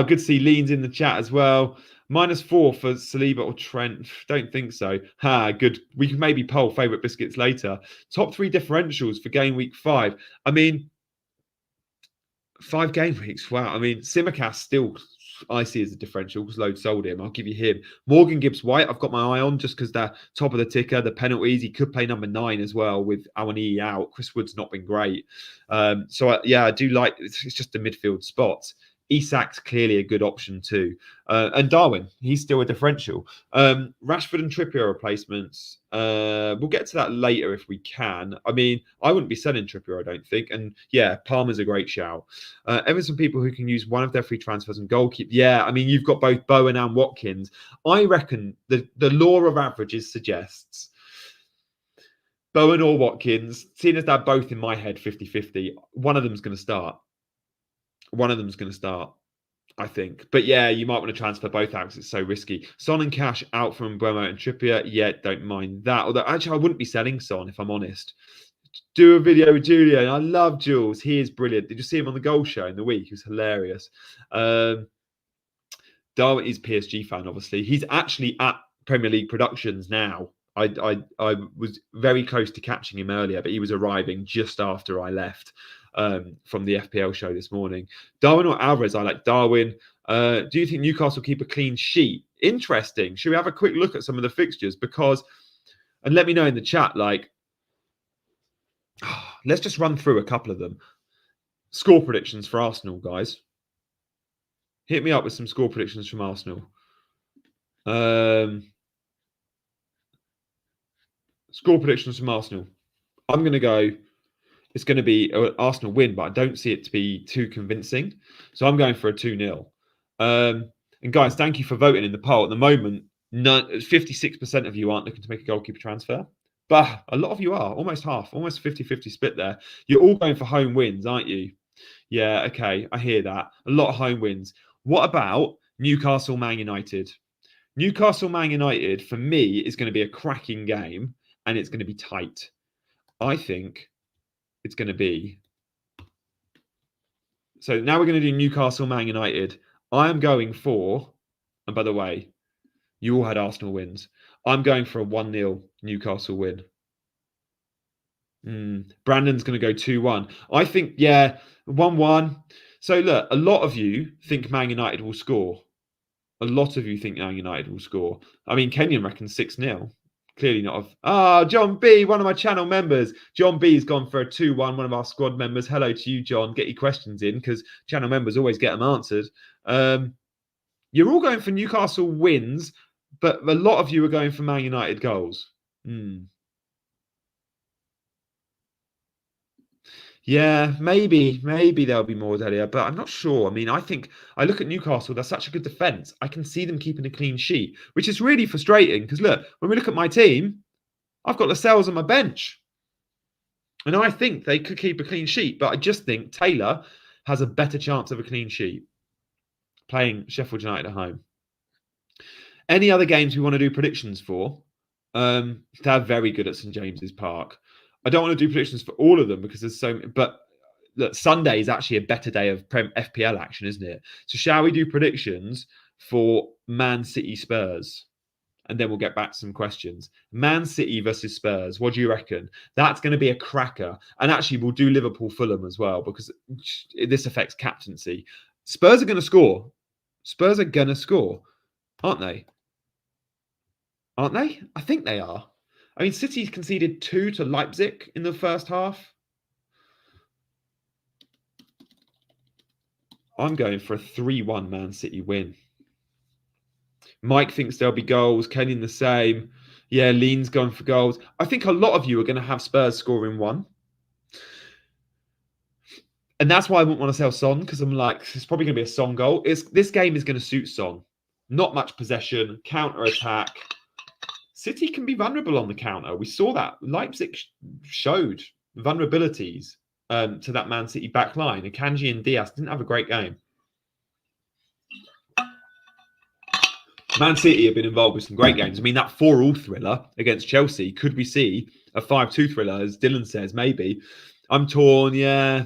to see Lean's in the chat as well. -4 for Saliba or Trent. Don't think so. Good. We can maybe poll favourite biscuits later. Top 3 differentials for game week 5. I mean, 5 game weeks. Wow. I mean, Simicast still I see as a differential because Load sold him. I'll give you him. Morgan Gibbs-White, I've got my eye on just because they're top of the ticker. The penalties, he could play number 9 as well with Awaniyi out. Chris Wood's not been great. I do like it's just a midfield spot. Isak's clearly a good option too. And Darwin, he's still a differential. Rashford and Trippier replacements. We'll get to that later if we can. I mean, I wouldn't be selling Trippier, I don't think. And yeah, Palmer's a great shout. Ever some people who can use one of their free transfers and goalkeeper. Yeah, I mean, you've got both Bowen and Watkins. I reckon the law of averages suggests Bowen or Watkins, seeing as they're both in my head 50-50, one of them's going to start. I think. But yeah, you might want to transfer both out because it's so risky. Son and Cash out from Bowen and Trippier. Yeah, don't mind that. Although actually, I wouldn't be selling Son if I'm honest. Do a video with Julian. I love Jules. He is brilliant. Did you see him on the Goal Show in the week? He was hilarious. Darwin is PSG fan, obviously. He's actually at Premier League Productions now. I was very close to catching him earlier, but he was arriving just after I left from the FPL show this morning. Darwin or Alvarez? I like Darwin. Do you think Newcastle keep a clean sheet? Interesting. Should we have a quick look at some of the fixtures? Because, and let me know in the chat, like, let's just run through a couple of them. Score predictions for Arsenal, guys. Hit me up with some score predictions from Arsenal. Score predictions from Arsenal. I'm going to go, it's going to be an Arsenal win, but I don't see it to be too convincing. So I'm going for a 2-0. And guys, thank you for voting in the poll. At the moment, 56% of you aren't looking to make a goalkeeper transfer. But a lot of you are, almost half, almost 50-50 split there. You're all going for home wins, aren't you? Yeah, okay, I hear that. A lot of home wins. What about Newcastle Man United? Newcastle Man United, for me, is going to be a cracking game. And it's going to be tight. I think it's going to be. So now we're going to do Newcastle Man United. I am going for, and by the way, you all had Arsenal wins. I'm going for a 1-0 Newcastle win. Brandon's going to go 2-1. I think, yeah, 1-1. So look, a lot of you think Man United will score. A lot of you think Man United will score. I mean, Kenyon reckons 6-0. Clearly not. John B, one of my channel members. John B has gone for a 2-1, one of our squad members. Hello to you, John. Get your questions in because channel members always get them answered. You're all going for Newcastle wins, but a lot of you are going for Man United goals. Yeah, maybe there'll be more Delia, but I'm not sure. I mean, I think I look at Newcastle, they're such a good defence. I can see them keeping a clean sheet, which is really frustrating because look, when we look at my team, I've got Lascelles on my bench. And I think they could keep a clean sheet, but I just think Taylor has a better chance of a clean sheet playing Sheffield United at home. Any other games we want to do predictions for? They're very good at St James's Park. I don't want to do predictions for all of them because there's so many, but look, Sunday is actually a better day of FPL action, isn't it? So shall we do predictions for Man City Spurs? And then we'll get back to some questions. Man City versus Spurs. What do you reckon? That's going to be a cracker. And actually, we'll do Liverpool Fulham as well because this affects captaincy. Spurs are going to score. Spurs are going to score, aren't they? Aren't they? I think they are. I mean, City conceded 2 to Leipzig in the first half. I'm going for a 3-1 Man City win. Mike thinks there'll be goals. Kenyon the same. Yeah, Lean's going for goals. I think a lot of you are going to have Spurs scoring 1. And that's why I wouldn't want to sell Son because I'm like, it's probably going to be a Son goal. This game is going to suit Son. Not much possession, counter-attack. City can be vulnerable on the counter. We saw that. Leipzig showed vulnerabilities to that Man City back line. Akanji and Diaz didn't have a great game. Man City have been involved with some great games. I mean, that 4-4 thriller against Chelsea, could we see a 5-2 thriller, as Dylan says? Maybe. I'm torn, yeah.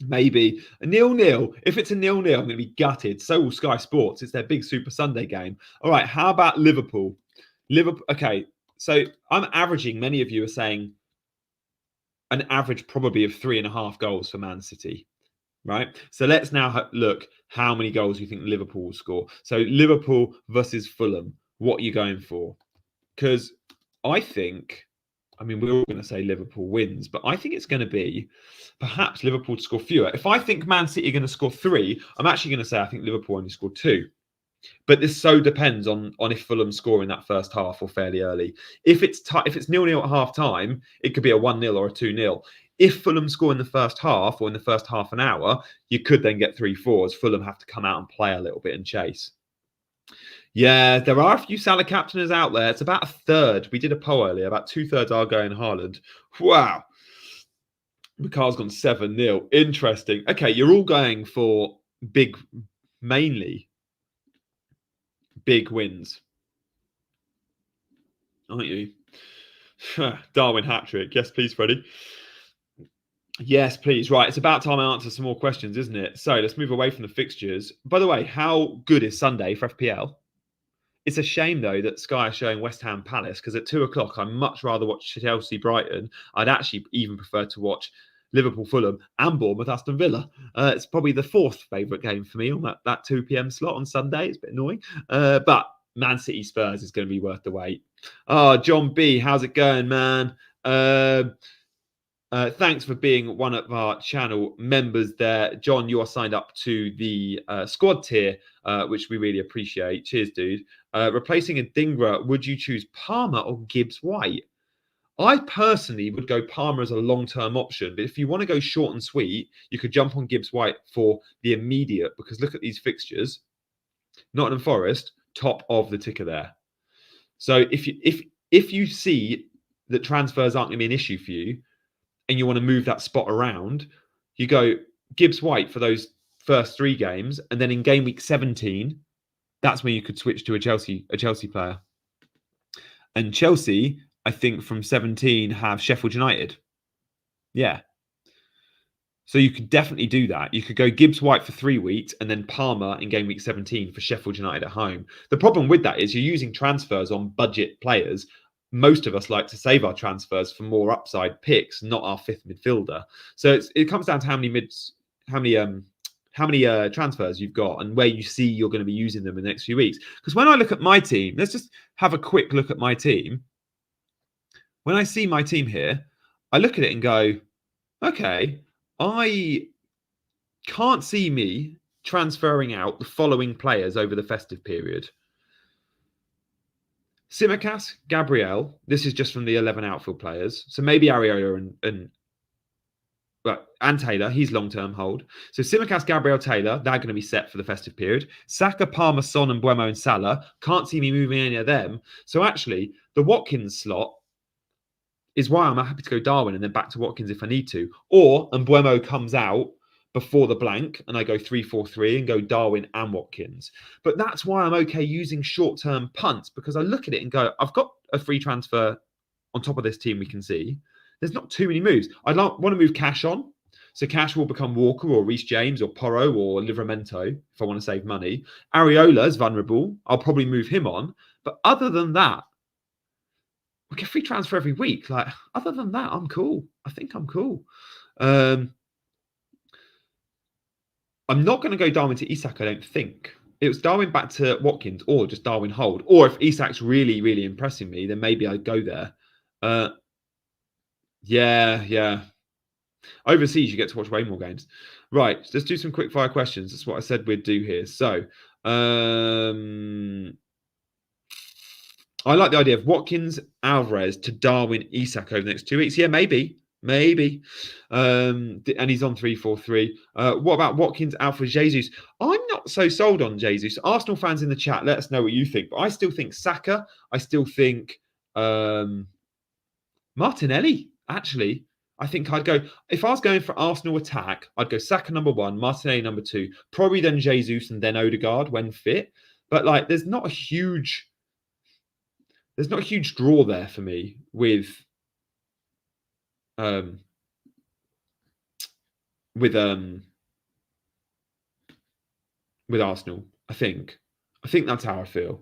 Maybe. A 0-0. If it's a 0-0, I'm going to be gutted. So will Sky Sports. It's their big Super Sunday game. All right, how about Liverpool? Liverpool. Okay, so I'm averaging, many of you are saying, an average probably of 3.5 goals for Man City, right? So let's now look how many goals you think Liverpool will score. So Liverpool versus Fulham, what are you going for? Because I think I mean, we're all going to say Liverpool wins, but I think it's going to be perhaps Liverpool to score fewer. If I think Man City are going to score 3, I'm actually going to say I think Liverpool only score 2. But this so depends on if Fulham score in that first half or fairly early. If it's 0-0 at half time, it could be a 1-0 or a 2-0. If Fulham score in the first half or in the first half an hour, you could then get 3-4 as Fulham have to come out and play a little bit and chase. Yeah, there are a few Salah captainers out there. It's about a third. We did a poll earlier. About 2/3 are going Haaland. Wow. McCar's gone 7-0. Interesting. Okay, you're all going for mainly big wins, aren't you? Darwin hat-trick. Yes, please, Freddie. Yes, please. Right, it's about time I answer some more questions, isn't it? So let's move away from the fixtures. By the way, how good is Sunday for FPL? It's a shame, though, that Sky are showing West Ham Palace, because at 2 o'clock, I'd much rather watch Chelsea Brighton. I'd actually even prefer to watch Liverpool Fulham and Bournemouth Aston Villa. It's probably the 4th favourite game for me on that 2 p.m. slot on Sunday. It's a bit annoying. But Man City Spurs is going to be worth the wait. Oh, John B, how's it going, man? Thanks for being one of our channel members there. John, you are signed up to the squad tier, which we really appreciate. Cheers, dude. Replacing Adingra, would you choose Palmer or Gibbs-White? I personally would go Palmer as a long-term option, but if you want to go short and sweet, you could jump on Gibbs-White for the immediate, because look at these fixtures. Nottingham Forest, top of the ticker there. So if you see that transfers aren't going to be an issue for you, and you want to move that spot around, you go Gibbs-White for those first 3 games, and then in game week 17, that's when you could switch to a Chelsea player. And Chelsea, I think from 17 have Sheffield United. Yeah. So you could definitely do that. You could go Gibbs-White for 3 weeks and then Palmer in game week 17 for Sheffield United at home. The problem with that is you're using transfers on budget players. Most of us like to save our transfers for more upside picks, not our 5th midfielder. So it comes down to how many transfers you've got and where you see you're going to be using them in the next few weeks. Because when I look at my team, let's just have a quick look at my team. When I see my team here, I look at it and go, okay, I can't see me transferring out the following players over the festive period. Tsimikas, Gabriel. This is just from the 11 outfield players. So maybe Areola and Taylor. He's long-term hold. So Tsimikas, Gabriel, Taylor, they're going to be set for the festive period. Saka, Palmer, Son, and Mbeumo and Salah. Can't see me moving any of them. So actually, the Watkins slot is why I'm happy to go Darwin and then back to Watkins if I need to. Or Mbeumo comes out before the blank and I go 3-4-3 and go Darwin and Watkins. But that's why I'm okay using short-term punts, because I look at it and go, I've got a free transfer on top of this team we can see. There's not too many moves. I want to move Cash on. So Cash will become Walker or Reece James or Porro or Livramento if I want to save money. Areola is vulnerable. I'll probably move him on. But other than that, we get free transfer every week. Like, other than that, I'm cool. I think I'm cool. I'm not going to go Darwin to Isak, I don't think. It was Darwin back to Watkins or just Darwin hold. Or if Isak's really, really impressing me, then maybe I'd go there. Yeah. Overseas, you get to watch way more games. Right, let's do some quick fire questions. That's what I said we'd do here. So, I like the idea of Watkins, Alvarez to Darwin, Isak over the next 2 weeks. Yeah, maybe. And he's on 3-4-3. What about Watkins, Alvarez, Jesus? I'm not so sold on Jesus. Arsenal fans in the chat, let us know what you think. But I still think Saka. I still think Martinelli, actually. I think I'd go, if I was going for Arsenal attack, I'd go Saka number 1, Martinelli number 2, probably then Jesus and then Odegaard when fit. But like, there's not a huge draw there for me with Arsenal. I think that's how I feel.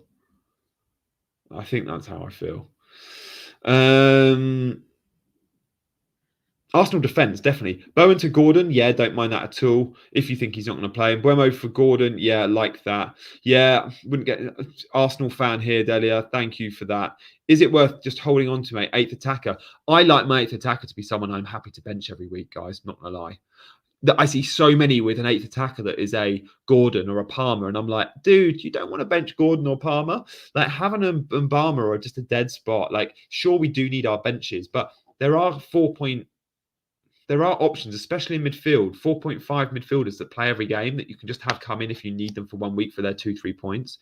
Arsenal defence, definitely. Bowen to Gordon, yeah, don't mind that at all. If you think he's not going to play. And Buemo for Gordon, yeah, like that. Yeah, wouldn't get Arsenal fan here, Delia. Thank you for that. Is it worth just holding on to my 8th attacker? I like my 8th attacker to be someone I'm happy to bench every week, guys. Not going to lie. I see so many with an 8th attacker that is a Gordon or a Palmer, and I'm like, dude, you don't want to bench Gordon or Palmer. Like having a Mbama or just a dead spot. Like, sure, we do need our benches, but there are there are options, especially in midfield, 4.5 midfielders that play every game that you can just have come in if you need them for 1 week for their 2-3 points.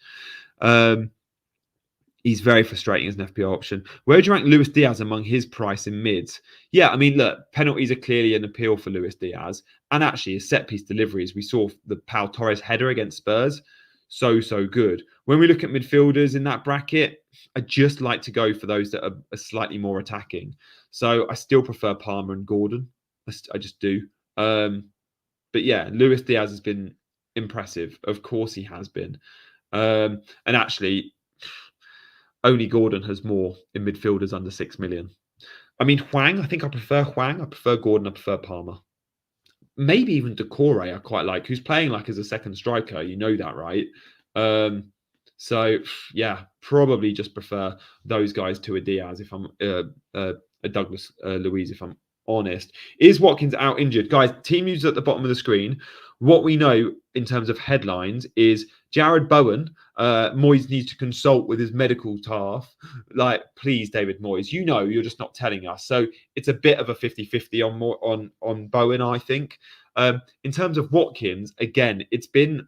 He's very frustrating as an FPL option. Where do you rank Luis Diaz among his price in mids? Yeah, I mean, look, penalties are clearly an appeal for Luis Diaz. And actually, his set piece deliveries, we saw the Pau Torres header against Spurs. So good. When we look at midfielders in that bracket, I just like to go for those that are slightly more attacking. So I still prefer Palmer and Gordon. I just do. But yeah, Luis Diaz has been impressive. Of course he has been. And actually, only Gordon has more in midfielders under 6 million. I mean, Hwang, I think I prefer Hwang. I prefer Gordon. I prefer Palmer. Maybe even Decore I quite like, who's playing like as a second striker. You know that, right? So, yeah, probably just prefer those guys to a Diaz if I'm a Douglas Luiz, if I'm honest. Is Watkins out injured? Guys, team news at the bottom of the screen. What we know in terms of headlines is Jared Bowen, Moyes needs to consult with his medical staff. Like, please, David Moyes, you know you're just not telling us. So it's a bit of a 50-50 on Bowen, I think. In terms of Watkins, again, it's been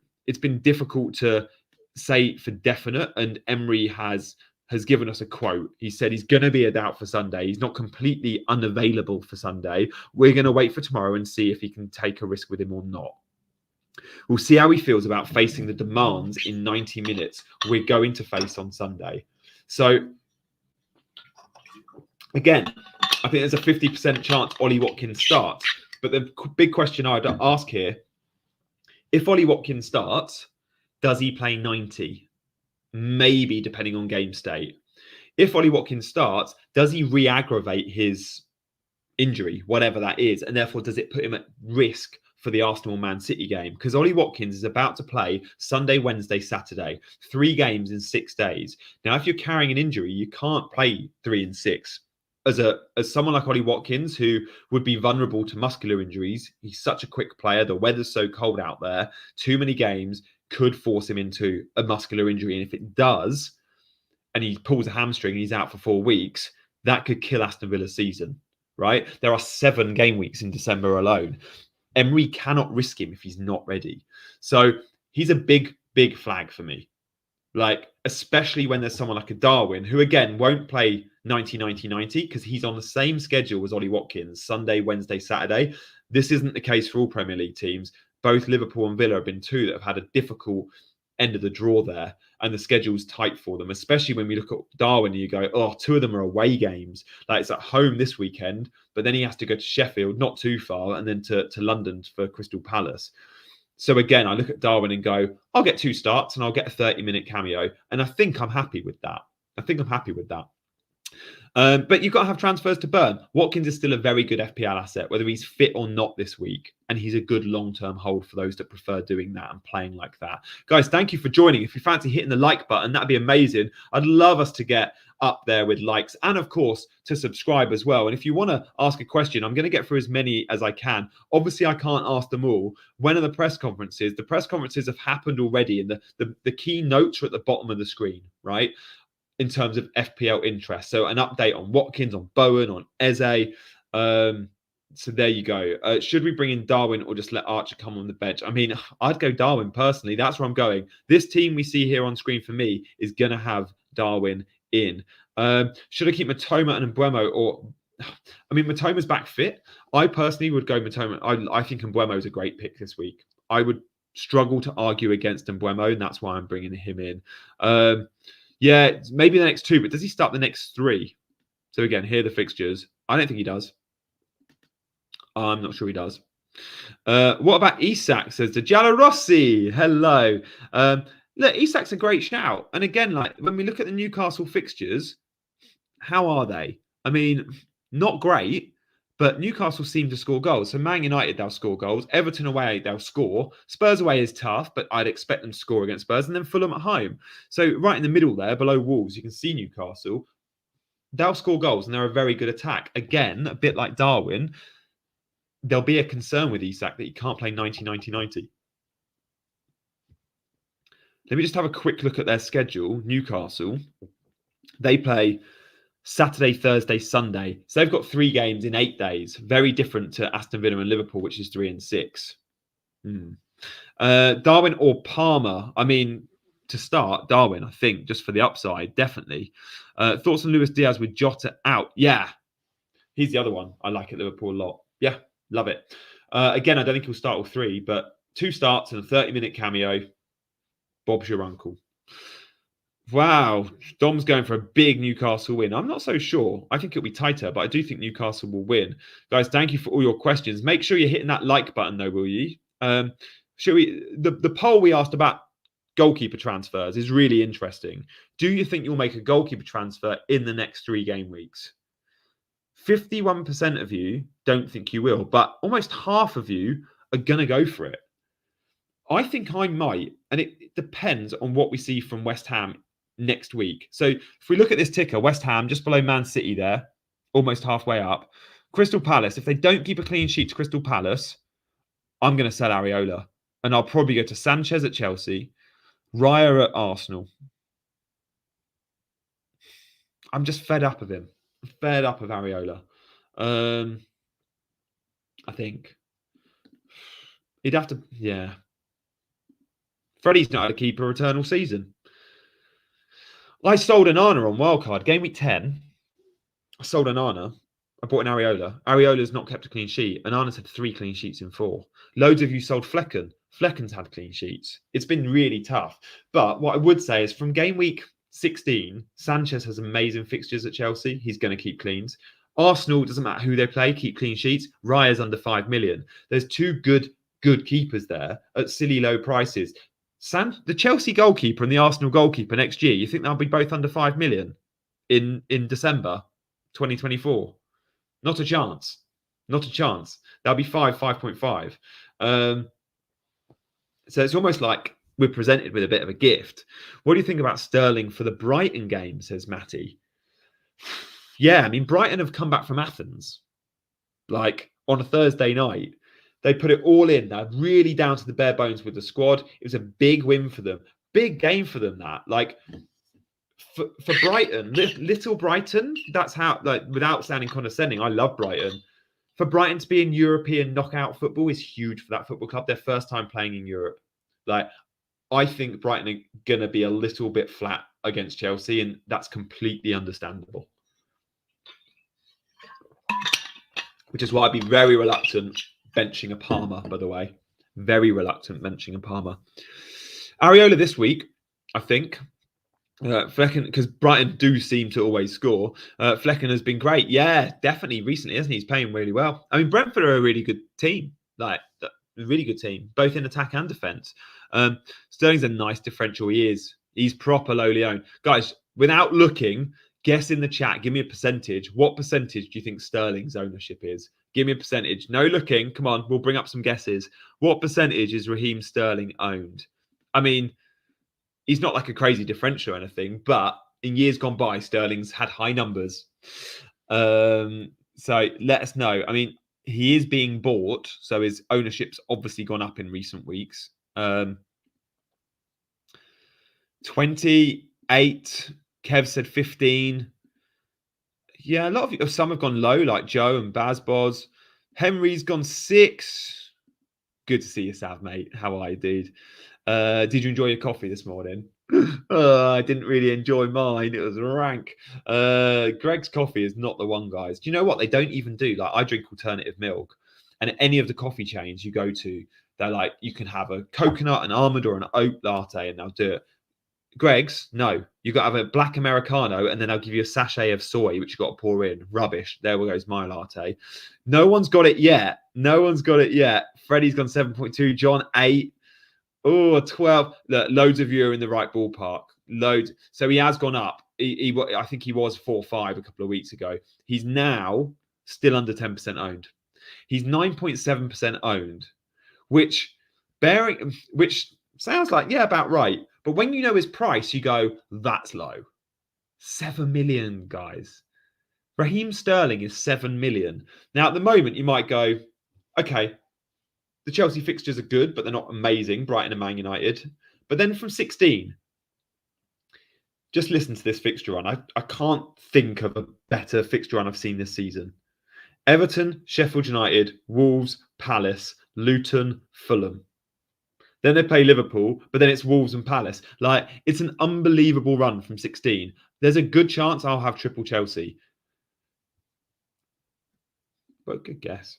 difficult to say for definite, and Emery has given us a quote. He said he's going to be a doubt for Sunday. He's not completely unavailable for Sunday. We're going to wait for tomorrow and see if he can take a risk with him or not. We'll see how he feels about facing the demands in 90 minutes we're going to face on Sunday. So, again, I think there's a 50% chance Ollie Watkins starts. But the big question I'd ask here, if Ollie Watkins starts, does he play 90? Maybe, depending on game state. If Ollie Watkins starts, does he re-aggravate his injury, whatever that is? And therefore, does it put him at risk for the Arsenal-Man City game? Because Ollie Watkins is about to play Sunday, Wednesday, Saturday. 3 games in 6 days. Now, if you're carrying an injury, you can't play 3 and 6. As someone like Ollie Watkins, who would be vulnerable to muscular injuries, he's such a quick player. The weather's so cold out there. Too many games could force him into a muscular injury. And if it does, and he pulls a hamstring and he's out for 4 weeks, that could kill Aston Villa's season, right? There are 7 game weeks in December alone. Emery cannot risk him if he's not ready. So he's a big flag for me. Like, especially when there's someone like a Darwin, who, again, won't play 90-90-90 because he's on the same schedule as Ollie Watkins, Sunday, Wednesday, Saturday. This isn't the case for all Premier League teams. Both Liverpool and Villa have been 2 that have had a difficult end of the draw there, and the schedule's tight for them, especially when we look at Darwin and you go, oh, 2 of them are away games. Like, it's at home this weekend, but then he has to go to Sheffield, not too far, and then to London for Crystal Palace. So again, I look at Darwin and go, I'll get 2 starts and I'll get a 30-minute cameo. And I think I'm happy with that. But you've got to have transfers to burn. Watkins is still a very good FPL asset, whether he's fit or not this week. And he's a good long-term hold for those that prefer doing that and playing like that. Guys, thank you for joining. If you fancy hitting the like button, that'd be amazing. I'd love us to get up there with likes and, of course, to subscribe as well. And if you want to ask a question, I'm going to get through as many as I can. Obviously, I can't ask them all. When are the press conferences? The press conferences have happened already, and the key notes are at the bottom of the screen, right? In terms of FPL interest. So an update on Watkins, on Bowen, on Eze. So there you go. Should we bring in Darwin or just let Archer come on the bench? I mean, I'd go Darwin personally. That's where I'm going. This team we see here on screen for me is going to have Darwin in. Should I keep Matoma and Mbeumo? Or, I mean, Matoma's back fit. I personally would go Matoma. I think Mbeumo is a great pick this week. I would struggle to argue against Mbeumo, and that's why I'm bringing him in. Yeah, maybe the next 2, but does he start the next 3? So again, here are the fixtures. I don't think he does. I'm not sure he does. What about Isak, says the Giallo Rossi. Hello. Look, Isak's a great shout. And again, like when we look at the Newcastle fixtures, how are they? I mean, not great, But Newcastle seem to score goals. So Man United, they'll score goals. Everton away, they'll score. Spurs away is tough, but I'd expect them to score against Spurs. And then Fulham at home. So right in the middle there, below Wolves, you can see Newcastle. They'll score goals and they're a very good attack. Again, a bit like Darwin, there'll be a concern with Isak that he can't play 90-90-90. Let me just have a quick look at their schedule. Newcastle, they play Saturday, Thursday, Sunday. So they've got 3 games in 8 days. Very different to Aston Villa and Liverpool, which is 3 and 6. Darwin or Palmer? I mean, to start, Darwin, I think, just for the upside, definitely. Thoughts on Luis Diaz with Jota out? Yeah, he's the other one I like at Liverpool a lot. Yeah, love it. Again, I don't think he'll start all 3, but 2 starts and a 30-minute cameo. Bob's your uncle. Wow, Dom's going for a big Newcastle win. I'm not so sure. I think it'll be tighter, but I do think Newcastle will win. Guys, thank you for all your questions. Make sure you're hitting that like button, though, will you? The poll we asked about goalkeeper transfers is really interesting. Do you think you'll make a goalkeeper transfer in the next 3 game weeks? 51% of you don't think you will, but almost half of you are going to go for it. I think I might, and it depends on what we see from West Ham next week. So if we look at this ticker, West Ham just below Man City there, almost halfway up. Crystal Palace, if they don't keep a clean sheet to Crystal Palace, I'm going to sell Areola. And I'll probably go to Sanchez at Chelsea, Raya at Arsenal. I'm just fed up of him. I'm fed up of Areola. I think he'd have to, yeah. Freddie's not had a keeper return all season. I sold Onana on wildcard. Game week 10, I sold Onana. I bought an Areola. Areola's not kept a clean sheet. Onana's had 3 clean sheets in 4. Loads of you sold Flecken. Flecken's had clean sheets. It's been really tough. But what I would say is from game week 16, Sanchez has amazing fixtures at Chelsea. He's going to keep cleans. Arsenal, doesn't matter who they play, keep clean sheets. Raya's under 5 million. There's 2 good keepers there at silly low prices. The Chelsea goalkeeper and the Arsenal goalkeeper next year, you think they'll be both under 5 million in December 2024? Not a chance. Not a chance. That'll be 5.5. So it's almost like we're presented with a bit of a gift. What do you think about Sterling for the Brighton game, says Matty? Yeah, I mean, Brighton have come back from Athens, like on a Thursday night. They put it all in. They're really down to the bare bones with the squad. It was a big win for them. Big game for them, that. Like, for Brighton, little Brighton, that's how, like, without sounding condescending, I love Brighton. For Brighton to be in European knockout football is huge for that football club. Their first time playing in Europe. Like, I think Brighton are going to be a little bit flat against Chelsea, and that's completely understandable. Which is why I'd be very reluctant benching a Palmer, by the way. Very reluctant benching a Palmer. Areola this week, I think. Flecken, because Brighton do seem to always score. Flecken has been great. Yeah, definitely recently, hasn't he? He's playing really well. I mean, Brentford are a really good team. Like, a really good team, both in attack and defence. Sterling's a nice differential. He is. He's proper lowly owned. Guys, without looking, guess in the chat. Give me a percentage. What percentage do you think Sterling's ownership is? Give me a percentage. No looking. Come on, we'll bring up some guesses. What percentage is Raheem Sterling owned? I mean, he's not like a crazy differential or anything, but in years gone by, Sterling's had high numbers. So let us know. I mean, he is being bought, so his ownership's obviously gone up in recent weeks. 28. Kev said 15. Yeah, a lot of some have gone low, like Joe and Bazboz. Henry's gone 6. Good to see you, Sav, mate. How are you, dude? Did you enjoy your coffee this morning? I didn't really enjoy mine. It was rank. Greg's coffee is not the one, guys. Do you know what? They don't even do, like, I drink alternative milk. And any of the coffee chains you go to, they're like, you can have a coconut, an almond, or an oat latte, and they'll do it. Greg's, no. You've got to have a black Americano, and then I'll give you a sachet of soy, which you've got to pour in. Rubbish. There goes my latte. No one's got it yet. No one's got it yet. Freddie's gone 7.2. John, 8. Oh, 12. Look, loads of you are in the right ballpark. Loads. So he has gone up. I think he was 4 or 5 a couple of weeks ago. He's now still under 10% owned. He's 9.7% owned, which sounds like, yeah, about right. But when you know his price, you go, that's low. 7 million, guys. Raheem Sterling is 7 million. Now, at the moment, you might go, okay, the Chelsea fixtures are good, but they're not amazing. Brighton and Man United. But then from 16, just listen to this fixture run. I can't think of a better fixture run I've seen this season. Everton, Sheffield United, Wolves, Palace, Luton, Fulham. Then they play Liverpool, but then it's Wolves and Palace. Like, it's an unbelievable run from 16. There's a good chance I'll have triple Chelsea. But good guess.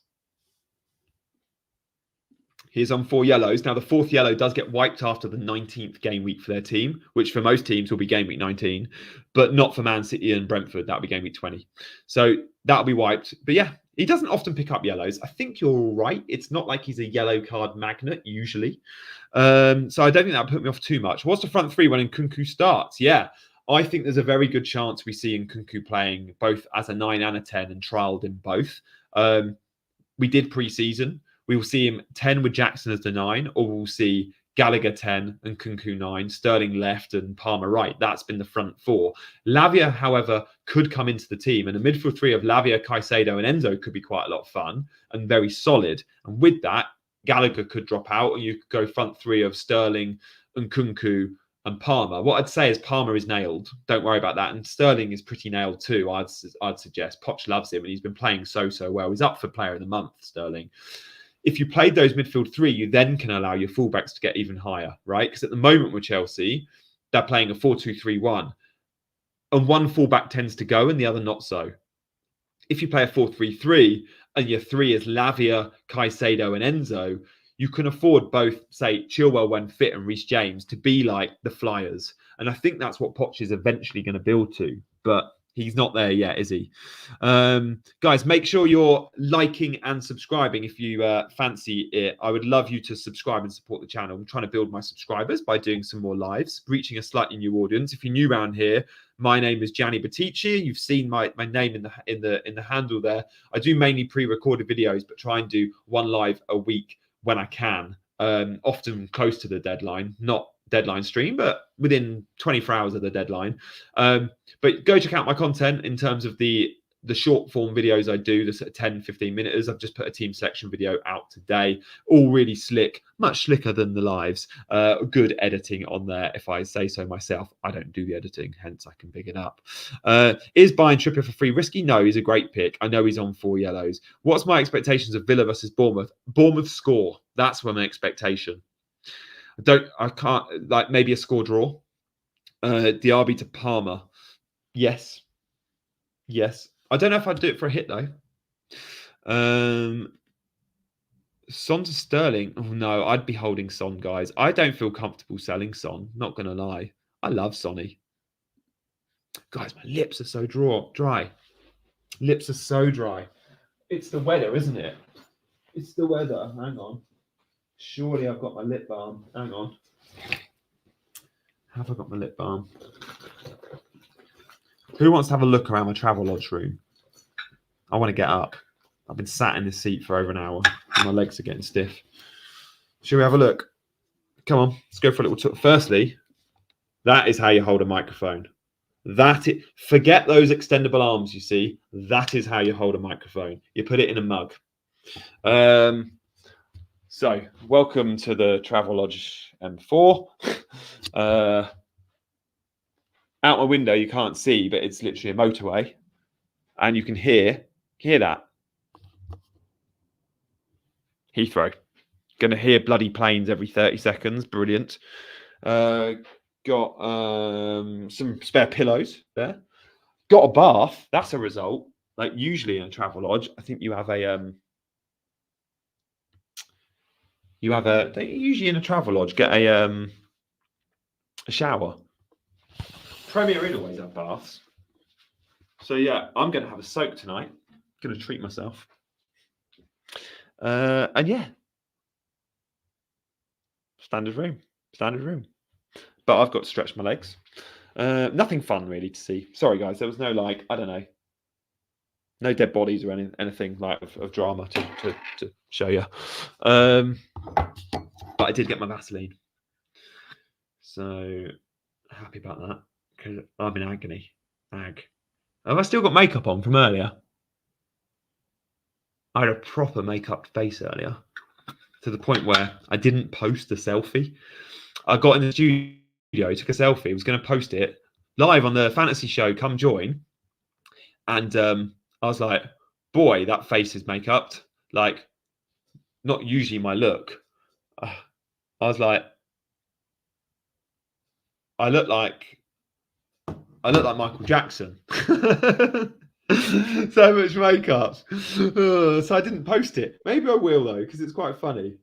He's on 4 yellows. Now, the 4th yellow does get wiped after the 19th game week for their team, which for most teams will be game week 19, but not for Man City and Brentford. That'll be game week 20. So that'll be wiped. But yeah, he doesn't often pick up yellows. I think you're right. It's not like he's a yellow card magnet usually. So I don't think that'll put me off too much. What's the front three when Nkunku starts? Yeah, I think there's a very good chance we see Nkunku playing both as a 9 and a 10 and trialled in both. We did pre-season. We will see him 10 with Jackson as the 9, or we'll see Gallagher 10 and Nkunku 9, Sterling left and Palmer right. That's been the front 4. Lavia, however, could come into the team, and a midfield 3 of Lavia, Caicedo and Enzo could be quite a lot of fun and very solid. And with that, Gallagher could drop out, and you could go front 3 of Sterling, Nkunku and Palmer. What I'd say is Palmer is nailed. Don't worry about that. And Sterling is pretty nailed too, I'd suggest. Poch loves him, and he's been playing so well. He's up for player of the month, Sterling. If you played those midfield 3, you then can allow your fullbacks to get even higher, right? Because at the moment with Chelsea, they're playing a 4-2-3-1. And one fullback tends to go and the other not so. If you play a 4-3-3 and your 3 is Lavia, Caicedo and Enzo, you can afford both, say, Chilwell when fit and Reece James to be like the flyers. And I think that's what Poch is eventually going to build to. But he's not there yet, is he? Guys, make sure you're liking and subscribing if you fancy it. I would love you to subscribe and support the channel. I'm trying to build my subscribers by doing some more lives, reaching a slightly new audience. If you're new around here, my name is GW14. You've seen my name in the handle there. I do mainly pre-recorded videos, but try and do one live a week when I can, often close to the deadline, not deadline stream, but within 24 hours of the deadline. But go check out my content in terms of the short form videos I do, the sort of 10-15 minutes. I've just put a team selection video out today, all really slick, much slicker than the lives. Good editing on there, if I say so myself. I don't do the editing, hence I can big it up. Is buying Trippier for free risky? No, he's a great pick. I know he's on 4 yellows. What's my expectations of Villa versus Bournemouth? Bournemouth score. That's my expectation. I can't, like, maybe a score draw. Diaby to Palmer. Yes. I don't know if I'd do it for a hit though. Son to Sterling. Oh no, I'd be holding Son, guys. I don't feel comfortable selling Son. Not gonna lie. I love Sonny. Guys, my lips are so dry. Lips are so dry. It's the weather, isn't it? It's the weather. Hang on. Surely I've got my lip balm. Hang on. Have I got my lip balm? Who wants to have a look around my travel lodge room? I want to get up. I've been sat in this seat for over an hour. And my legs are getting stiff. Shall we have a look? Come on, let's go for a little tour. Firstly, that is how you hold a microphone. Forget those extendable arms, you see. That is how you hold a microphone. You put it in a mug. So, welcome to the Travel Lodge M4. Out my window, you can't see, but it's literally a motorway. And you can hear that. Heathrow. Going to hear bloody planes every 30 seconds. Brilliant. Got some spare pillows there. Got a bath. That's a result. Like, usually in a travel lodge, I think you have they usually in a travel lodge get a shower. Premier Inn always have baths. So yeah, I'm going to have a soak tonight. Going to treat myself. And yeah, standard room. But I've got to stretch my legs. Nothing fun really to see. Sorry guys, there was no, like, I don't know, No dead bodies or anything like of drama to show you. But I did get my Vaseline, so happy about that because I'm in agony. Have I still got makeup on from earlier? I had a proper makeup face earlier to the point where I didn't post the selfie. I got in the studio, took a selfie, was going to post it live on the fantasy show. Come join. And I was like, boy, that face is make-upped. Like, not usually my look. I was like, I look like Michael Jackson. So much makeup. So I didn't post it. Maybe I will though, because it's quite funny.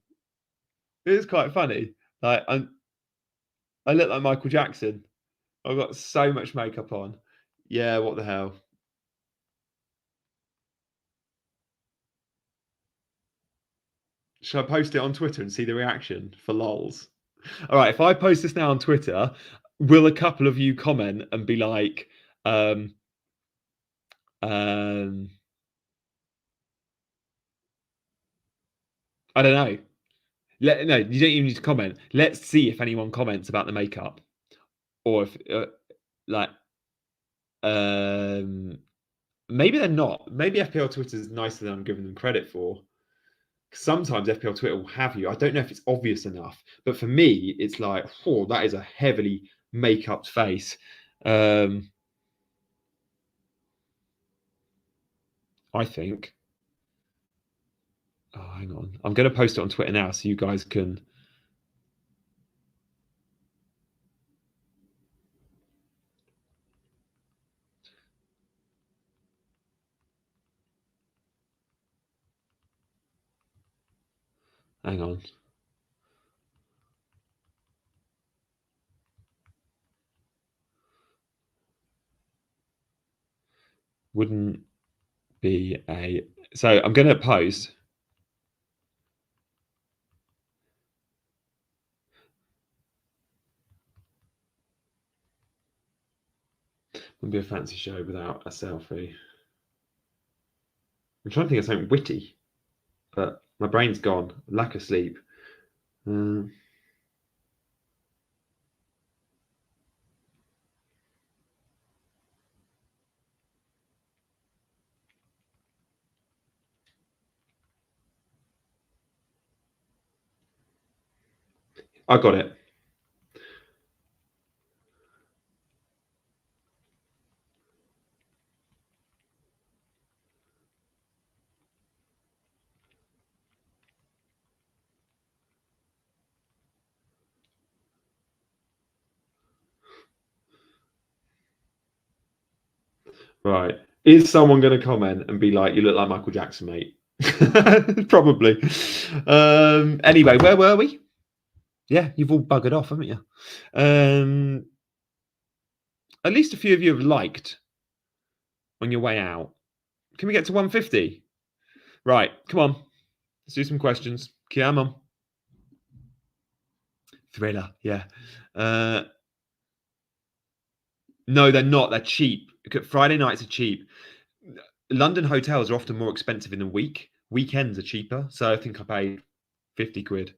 It is quite funny. Like I look like Michael Jackson. I've got so much makeup on. Yeah, what the hell? Should I post it on Twitter and see the reaction for lols? All right, if I post this now on Twitter, will a couple of you comment and be like, I don't know. No, you don't even need to comment. Let's see if anyone comments about the makeup, or if maybe they're not. Maybe FPL Twitter is nicer than I'm giving them credit for. Sometimes FPL Twitter will have you. I don't know if it's obvious enough, but for me, it's like, oh, that is a heavily make-up face. I think. Oh, hang on. I'm going to post it on Twitter now so you guys can. Hang on. Wouldn't be a. So I'm going to post. Wouldn't be a fancy show without a selfie. I'm trying to think of something witty, but my brain's gone. Lack of sleep. I got it. Right. Is someone going to comment and be like, you look like Michael Jackson, mate? Probably. Anyway, where were we? Yeah, you've all buggered off, haven't you? At least a few of you have liked on your way out. Can we get to 150? Right, come on. Let's do some questions. Come on. Thriller, yeah. No, they're not. They're cheap. Friday nights are cheap. London hotels are often more expensive in the week. Weekends are cheaper. So I think I paid 50 quid.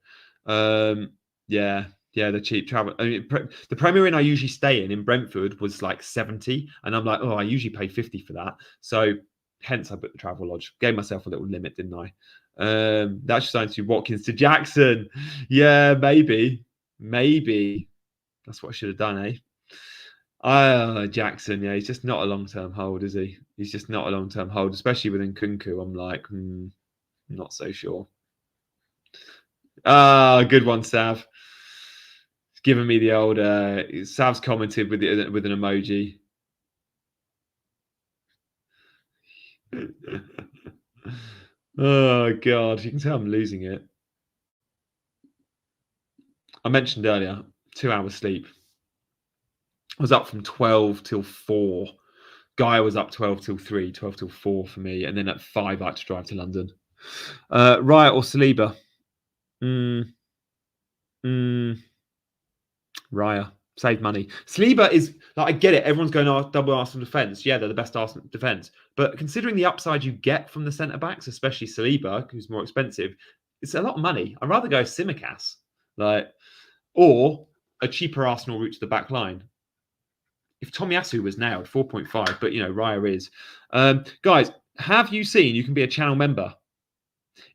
Yeah, they're cheap travel. I mean, the Premier Inn I usually stay in Brentford was like 70. And I'm like, oh, I usually pay 50 for that. So hence I booked the travel lodge. Gave myself a little limit, didn't I? That's just signed to Watkins to Jackson. Yeah, maybe. That's what I should have done, eh? Jackson, yeah, he's just not a long-term hold, is he? He's just not a long-term hold, especially within Kunku. I'm like, not so sure. Good one, Sav. It's giving me the old. Sav's commented with an emoji. Oh God, you can tell I'm losing it. I mentioned earlier, 2 hours sleep. I was up from 12 till 4. Guy was up 12 till 3, 12 till 4 for me. And then at 5, I had to drive to London. Riot or Saliba? Raya. Save money. Saliba is like, I get it. Everyone's going, oh, double Arsenal defense. Yeah, they're the best Arsenal defense. But considering the upside you get from the centre backs, especially Saliba, who's more expensive, it's a lot of money. I'd rather go Tsimikas, or a cheaper Arsenal route to the back line. If Tomiyasu was nailed, 4.5, but Raya is. Guys, have you seen you can be a channel member?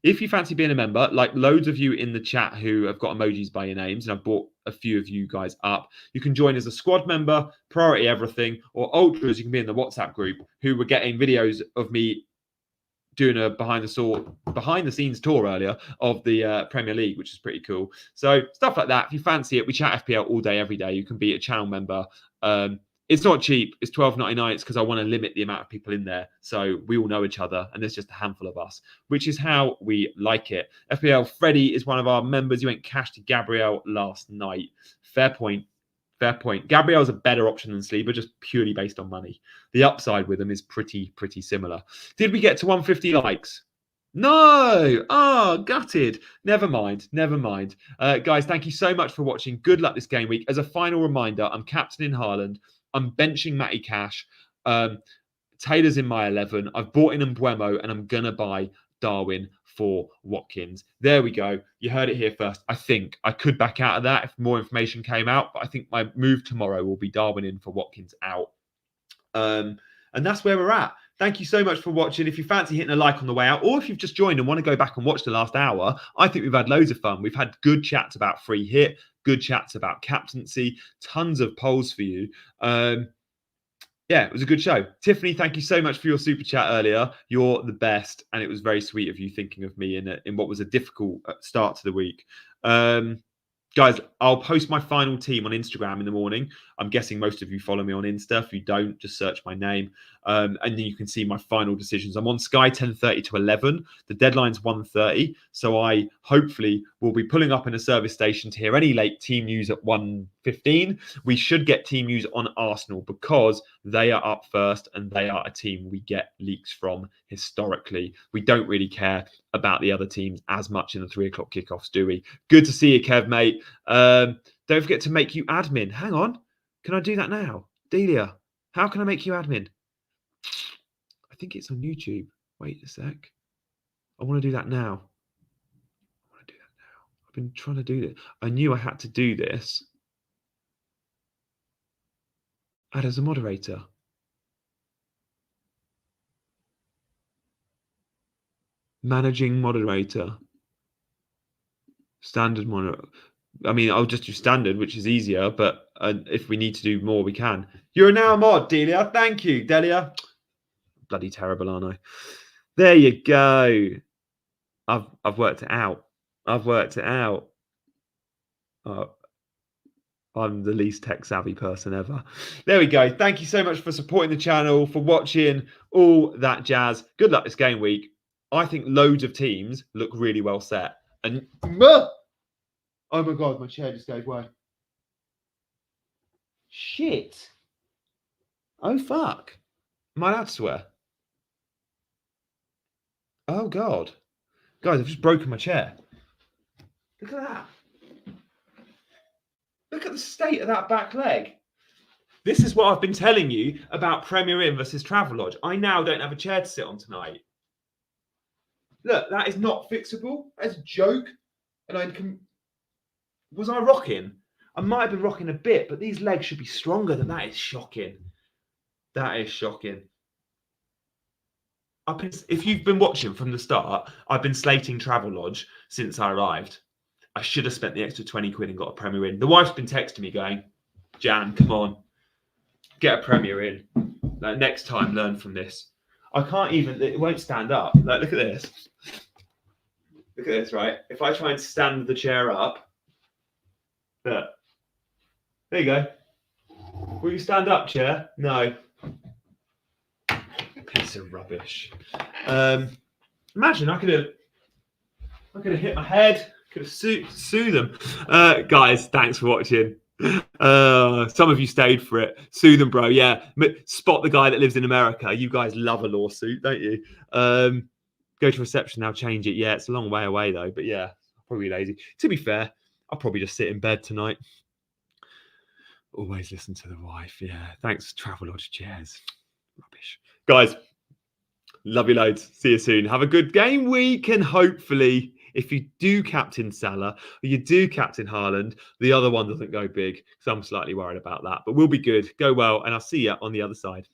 If you fancy being a member, like loads of you in the chat who have got emojis by your names, and I've brought a few of you guys up, you can join as a squad member, priority everything, or ultras, you can be in the WhatsApp group who were getting videos of me doing a behind the scenes tour earlier of the Premier League, which is pretty cool. So stuff like that. If you fancy it, we chat FPL all day, every day. You can be a channel member. It's not cheap. It's $12.99. It's because I want to limit the amount of people in there. So we all know each other and there's just a handful of us, which is how we like it. FPL Freddie is one of our members. He went cash to Gabriel last night. Fair point. Fair point. Gabriel's a better option than Saliba, just purely based on money. The upside with them is pretty similar. Did we get to 150 likes? No. Oh, gutted. Never mind. Guys, thank you so much for watching. Good luck this game week. As a final reminder, I'm captaining Haaland. I'm benching Matty Cash. Taylor's in my 11. I've bought in Mbuemo and I'm going to buy Darwin for Watkins. There we go. You heard it here first. I think I could back out of that if more information came out, but I think my move tomorrow will be Darwin in for Watkins out. And that's where we're at. Thank you so much for watching. If you fancy hitting a like on the way out, or if you've just joined and want to go back and watch the last hour, I think we've had loads of fun. We've had good chats about free hit, good chats about captaincy, tons of polls for you. Yeah, it was a good show. Tiffany, thank you so much for your super chat earlier. You're the best. And it was very sweet of you thinking of me in what was a difficult start to the week. Guys, I'll post my final team on Instagram in the morning. I'm guessing most of you follow me on Insta. If you don't, just search my name. And then you can see my final decisions. I'm on Sky 10:30 to 11. The deadline's 1:30. So I hopefully will be pulling up in a service station to hear any late team news at 1:15. We should get team news on Arsenal because they are up first and they are a team we get leaks from historically. We don't really care about the other teams as much in the 3 o'clock kickoffs, do we? Good to see you, Kev, mate. Don't forget to make you admin. Hang on. Can I do that now? Delia, how can I make you admin? I think it's on YouTube. Wait a sec. I want to do that now. I've been trying to do this. I knew I had to do this. Add as a moderator. Managing moderator. Standard moderator. I mean, I'll just do standard, which is easier, but if we need to do more, we can. You're now a mod, Delia. Thank you, Delia. Bloody terrible, aren't I? There you go. I've worked it out. Oh, I'm the least tech savvy person ever. There we go. Thank you so much for supporting the channel, for watching, all that jazz. Good luck this game week. I think loads of teams look really well set. And oh my God, my chair just gave way. Shit. Oh, fuck. Am I allowed to swear? Oh, God. Guys, I've just broken my chair. Look at that. Look at the state of that back leg. This is what I've been telling you about Premier Inn versus Travelodge. I now don't have a chair to sit on tonight. Look, that is not fixable. That's a joke. And I can... Was I rocking? I might have been rocking a bit, but these legs should be stronger than that. Is shocking. That is shocking. If you've been watching from the start, I've been slating Travelodge since I arrived. I should have spent the extra 20 quid and got a Premier Inn. The wife's been texting me going, Jan, come on, get a Premier Inn. Like, next time, learn from this. I can't even, it won't stand up. Like, look at this. Look at this, right? If I try and stand the chair up, look. There you go. Will you stand up, chair? No. Piece of rubbish. Imagine I could have hit my head, could have sue them. Guys, thanks for watching. Some of you stayed for it. Sue them, bro. Yeah. Spot the guy that lives in America. You guys love a lawsuit, don't you? Go to reception now, change it. Yeah, it's a long way away though. But yeah, probably lazy. To be fair, I'll probably just sit in bed tonight. Always listen to the wife. Yeah. Thanks, Travelodge Chairs. Rubbish. Guys, love you loads. See you soon. Have a good game week. And hopefully, if you do captain Salah or you do captain Haaland, the other one doesn't go big. So I'm slightly worried about that. But we'll be good. Go well. And I'll see you on the other side.